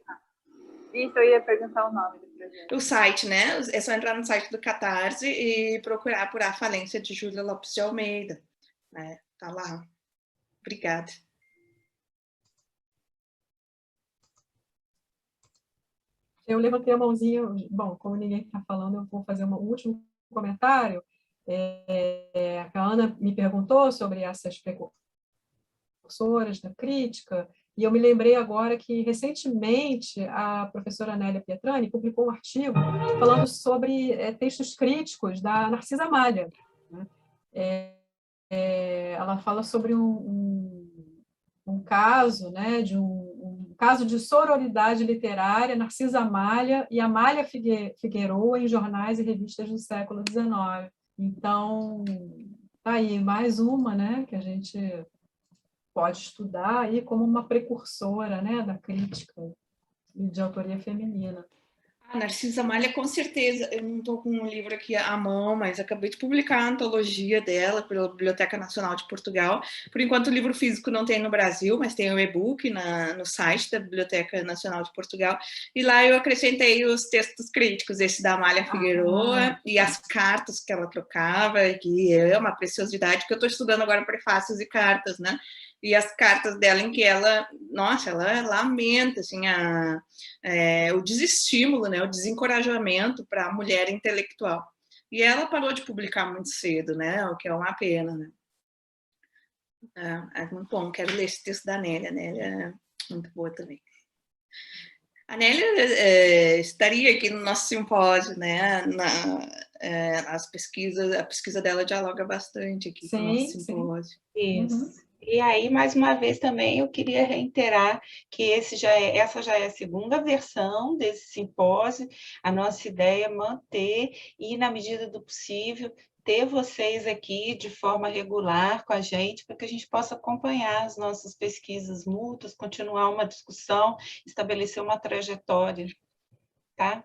Isso, eu ia perguntar o nome do projeto. O site, né? É só entrar no site do Catarse e procurar por A Falência de Júlia Lopes de Almeida. Né? Tá lá. Obrigada. Eu levantei a mãozinha, bom, como ninguém está falando, eu vou fazer um último comentário. A Ana me perguntou sobre essas precursoras da crítica, e eu me lembrei agora que, recentemente, a professora Nélia Pietrani publicou um artigo falando sobre textos críticos da Narcisa Malha. Né? Ela fala sobre um caso, né, de um caso de sororidade literária, Narcisa Malha e Amália Figueroa em jornais e revistas do século XIX. Então, tá aí mais uma, né, que a gente pode estudar aí como uma precursora, né, da crítica de autoria feminina. Narcisa Malha, com certeza. Eu não estou com um livro aqui à mão, mas acabei de publicar a antologia dela pela Biblioteca Nacional de Portugal. Por enquanto, o livro físico não tem no Brasil, mas tem o e-book no site da Biblioteca Nacional de Portugal. E lá eu acrescentei os textos críticos, esse da Amália Figueroa e as cartas que ela trocava, que é uma preciosidade, que eu estou estudando agora prefácios e cartas, né? E as cartas dela em que ela, nossa, ela lamenta assim, o desestímulo, né, o desencorajamento para a mulher intelectual. E ela parou de publicar muito cedo, né, o que é uma pena, né. É muito bom, quero ler esse texto da Nélia, é muito boa também. A Nélia estaria aqui no nosso simpósio, né, a pesquisa dela dialoga bastante aqui com o nosso simpósio. Isso. E aí, mais uma vez, também eu queria reiterar que essa já é a segunda versão desse simpósio. A nossa ideia é manter e, na medida do possível, ter vocês aqui de forma regular com a gente, para que a gente possa acompanhar as nossas pesquisas mútuas, continuar uma discussão, estabelecer uma trajetória, tá?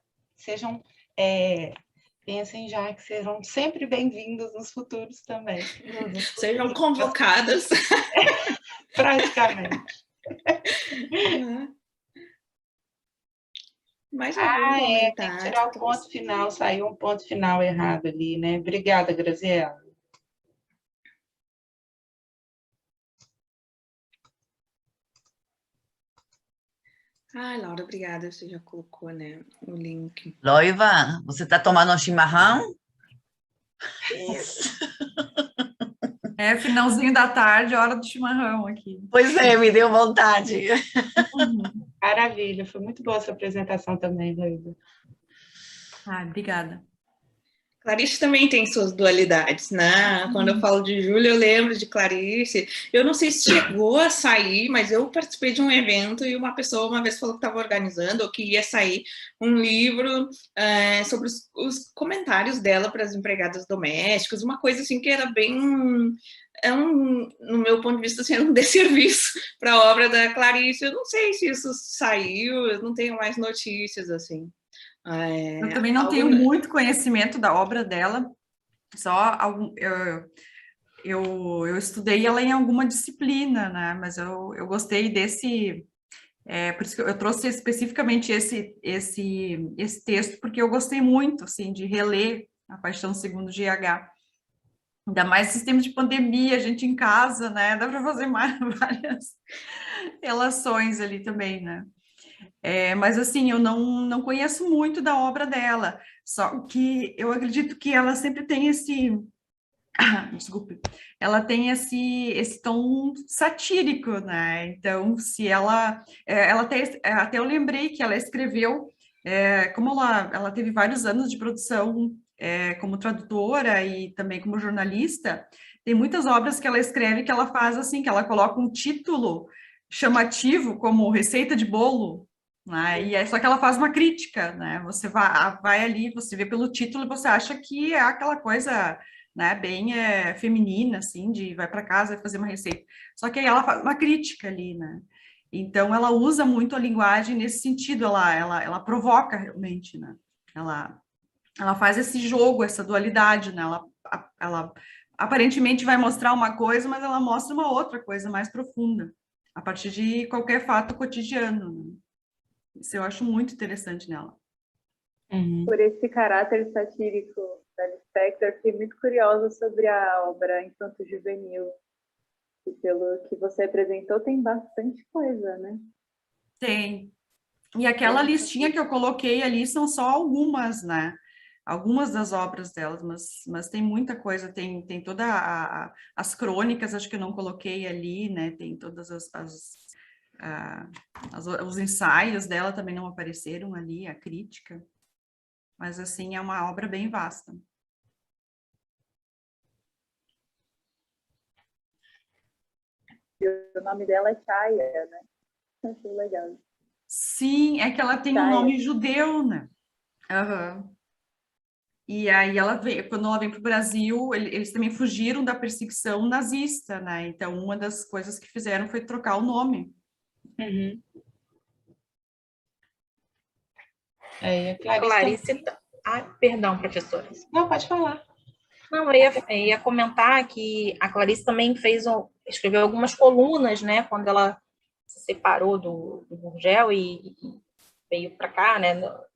Pensem já que serão sempre bem-vindos nos futuros também. Sejam convocadas. Praticamente. Mais algum comentário? Tem que tirar o ponto final, saiu um ponto final errado ali, né? Obrigada, Graziela. Laura, obrigada. Você já colocou, né, o link. Loiva, você está tomando um chimarrão? Isso. Finalzinho da tarde, hora do chimarrão aqui. Pois é, me deu vontade. Maravilha, foi muito boa essa apresentação também, Loiva. Obrigada. Clarice também tem suas dualidades, né? Quando eu falo de Júlia, eu lembro de Clarice. Eu não sei se chegou a sair, mas eu participei de um evento e uma pessoa uma vez falou que estava organizando ou que ia sair um livro sobre os comentários dela para as empregadas domésticas, uma coisa assim que era bem... no meu ponto de vista, assim, era um desserviço para a obra da Clarice. Eu não sei se isso saiu, eu não tenho mais notícias, assim. Eu também não tenho muito conhecimento da obra dela, só eu estudei ela em alguma disciplina, né? Mas eu gostei desse... por isso que eu trouxe especificamente esse texto, porque eu gostei muito, assim, de reler A Paixão Segundo GH. Ainda mais sistema de pandemia, a gente em casa, né? Dá para fazer várias relações ali também, né? Mas, assim, eu não conheço muito da obra dela, só que eu acredito que ela sempre tem desculpe, ela tem esse tom satírico, né? Então, se ela até eu lembrei que ela escreveu, como ela teve vários anos de produção como tradutora e também como jornalista, tem muitas obras que ela escreve que ela faz assim, que ela coloca um título chamativo, como receita de bolo, né? E só que ela faz uma crítica, né? Você vai ali, você vê pelo título e você acha que é aquela coisa, né, bem feminina, assim, de vai para casa, vai fazer uma receita. Só que aí ela faz uma crítica ali, né? Então, ela usa muito a linguagem nesse sentido, ela provoca realmente, né? Ela faz esse jogo, essa dualidade, né? Ela aparentemente vai mostrar uma coisa, mas ela mostra uma outra coisa mais profunda, a partir de qualquer fato cotidiano, né? Isso eu acho muito interessante nela. Por esse caráter satírico da Lispector, fiquei muito curiosa sobre a obra Infanto Juvenil. E pelo que você apresentou, tem bastante coisa, né? Tem. E aquela listinha que eu coloquei ali são só algumas, né? Algumas das obras delas, mas tem muita coisa. Tem toda as crônicas, acho que eu não coloquei ali, né? Tem todas os ensaios dela também não apareceram ali, a crítica. Mas, assim, é uma obra bem vasta. E o nome dela é Chaya, né? Achei legal. Sim, é que ela tem um nome judeu, né? Uhum. E aí quando ela vem para o Brasil, eles também fugiram da perseguição nazista, né? Então, uma das coisas que fizeram foi trocar o nome. Uhum. Clarice... perdão, professora. Não, pode falar. Não, eu ia comentar que a Clarice também escreveu algumas colunas, né? Quando ela se separou do Gurgel e veio para cá, né?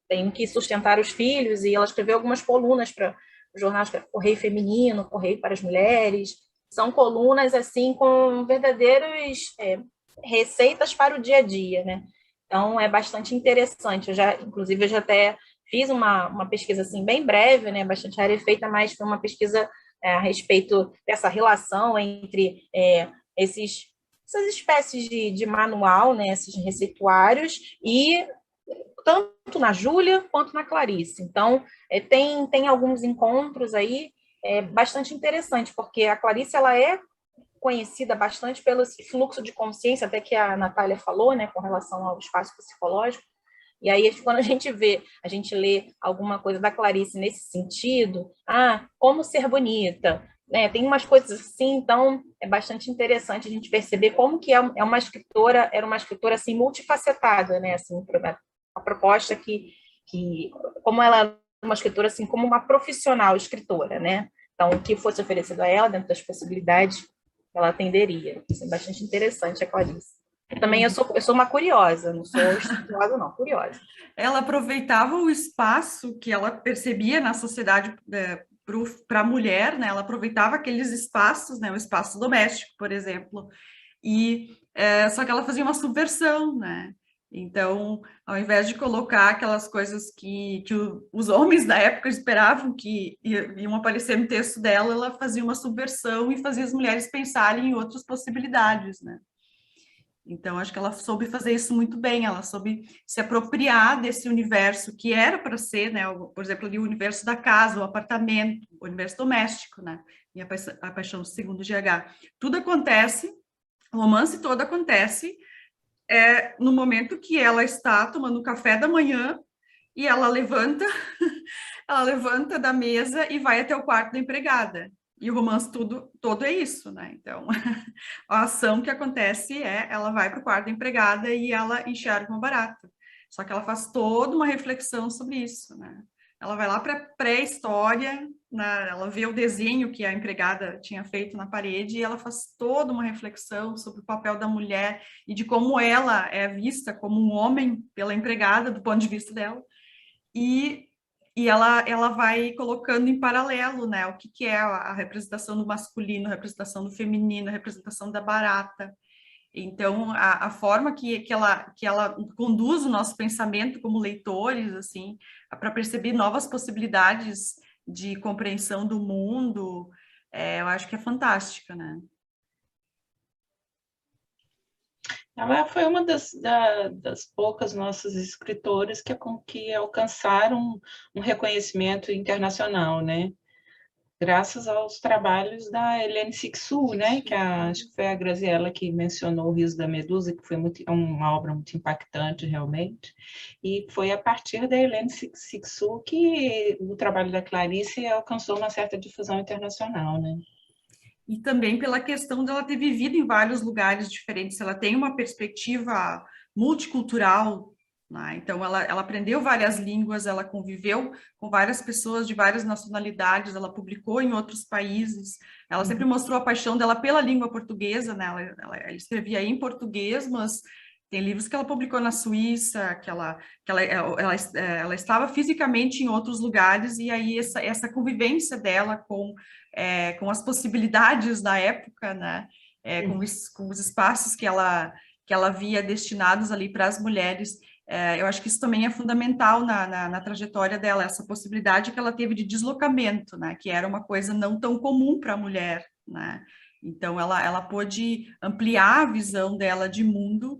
Tem que sustentar os filhos, e ela escreveu algumas colunas para os jornais, Correio Feminino, Correio para as Mulheres. São colunas, assim, com verdadeiras receitas para o dia a dia, né? Então, é bastante interessante. Inclusive, eu já até fiz uma pesquisa, assim, bem breve, né? Bastante rarefeita, mas foi uma pesquisa a respeito dessa relação entre essas espécies de manual, né? Esses receituários, e tanto na Júlia quanto na Clarice. Então, tem alguns encontros aí bastante interessante, porque a Clarice, ela é conhecida bastante pelo fluxo de consciência, até que a Natália falou, né, com relação ao espaço psicológico. E aí, quando a gente lê alguma coisa da Clarice nesse sentido, como ser bonita, né, tem umas coisas assim, então é bastante interessante a gente perceber como que era uma escritora assim, multifacetada, né, assim, a proposta que como ela é uma escritora, assim, como uma profissional escritora, né, então o que fosse oferecido a ela, dentro das possibilidades, ela atenderia. Isso é bastante interessante, a Clarice. Também eu sou uma curiosa, não sou estudiosa, não, curiosa. Ela aproveitava o espaço que ela percebia na sociedade para a mulher, né? Ela aproveitava aqueles espaços, né? O espaço doméstico, por exemplo, e só que ela fazia uma subversão, né? Então, ao invés de colocar aquelas coisas que os homens da época esperavam que iam aparecer no texto dela, ela fazia uma subversão e fazia as mulheres pensarem em outras possibilidades, né? Então, acho que ela soube fazer isso muito bem, ela soube se apropriar desse universo que era para ser, né? Por exemplo, ali, o universo da casa, o apartamento, o universo doméstico, né? E a Paixão Segundo GH. Tudo acontece, o romance todo acontece no momento que ela está tomando café da manhã e ela levanta da mesa e vai até o quarto da empregada. E o romance todo é isso, né? Então, a ação que acontece ela vai para o quarto da empregada e ela enxerga uma barata. Só que ela faz toda uma reflexão sobre isso, né? Ela vai lá para a pré-história ela vê o desenho que a empregada tinha feito na parede e ela faz toda uma reflexão sobre o papel da mulher e de como ela é vista como um homem pela empregada, do ponto de vista dela, e ela vai colocando em paralelo, né, o que é a representação do masculino, a representação do feminino, a representação da barata. Então, a forma que ela conduz o nosso pensamento como leitores, assim, para perceber novas possibilidades de compreensão do mundo, eu acho que é fantástica, né? Ela foi uma das poucas nossas escritoras que alcançaram um reconhecimento internacional, né? Graças aos trabalhos da Hélène Cixous, né? Que acho que foi a Graziella que mencionou o Riso da Medusa, que foi uma obra muito impactante, realmente. E foi a partir da Hélène Cixous que o trabalho da Clarice alcançou uma certa difusão internacional, né? E também pela questão dela ter vivido em vários lugares diferentes, ela tem uma perspectiva multicultural, né? Então ela aprendeu várias línguas, ela conviveu com várias pessoas de várias nacionalidades, ela publicou em outros países, ela sempre mostrou a paixão dela pela língua portuguesa, né? Ela escrevia em português, mas tem livros que ela publicou na Suíça, que ela estava fisicamente em outros lugares, e aí essa convivência dela com as possibilidades da época, né? Com os espaços que ela via destinados ali para as mulheres. Eu acho que isso também é fundamental na trajetória dela, essa possibilidade que ela teve de deslocamento, né? Que era uma coisa não tão comum para a mulher, né? Então, ela pôde ampliar a visão dela de mundo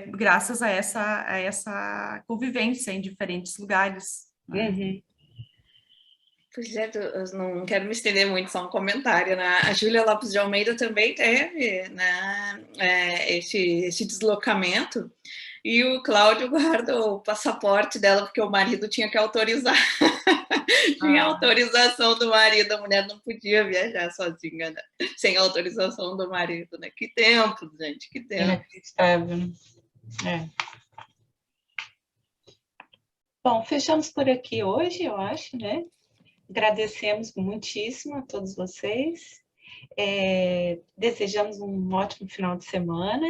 graças a essa convivência em diferentes lugares, né? Uhum. Pois é, eu não quero me estender muito, só um comentário, né? A Júlia Lopes de Almeida também teve, né, esse deslocamento, e o Cláudio guardou o passaporte dela porque o marido tinha que autorizar. Tinha autorização do marido, a mulher não podia viajar sozinha, né? Sem autorização do marido, né? Que tempo, gente, que tempo. Inacreditável. Bom, fechamos por aqui hoje, eu acho, né? Agradecemos muitíssimo a todos vocês. Desejamos um ótimo final de semana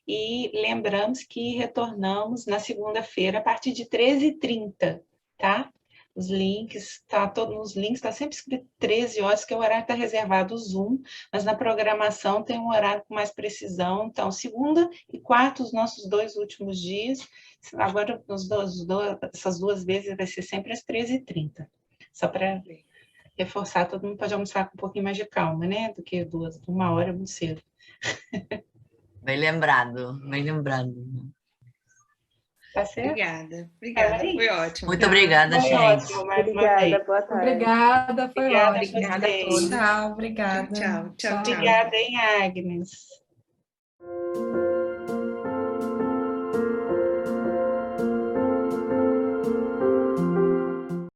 e lembramos que retornamos na segunda-feira a partir de 13h30, tá? Os links, nos links está sempre escrito 13 horas, que é o horário que está reservado o Zoom, mas na programação tem um horário com mais precisão. Então, segunda e quarta, os nossos 2 últimos dias. Agora, essas 2 vezes vai ser sempre às 13h30. Só para reforçar, todo mundo pode almoçar com um pouquinho mais de calma, né? Do que 1 hora muito cedo. Bem lembrado, bem lembrado. Tá certo? Obrigada, foi ótimo. Muito obrigada, Foi gente. ótimo, mais uma Obrigada, vez. boa tarde. Obrigada, foi Obrigada ótimo. a vocês. Tchau, obrigada. Tchau. Obrigada, hein, Agnes?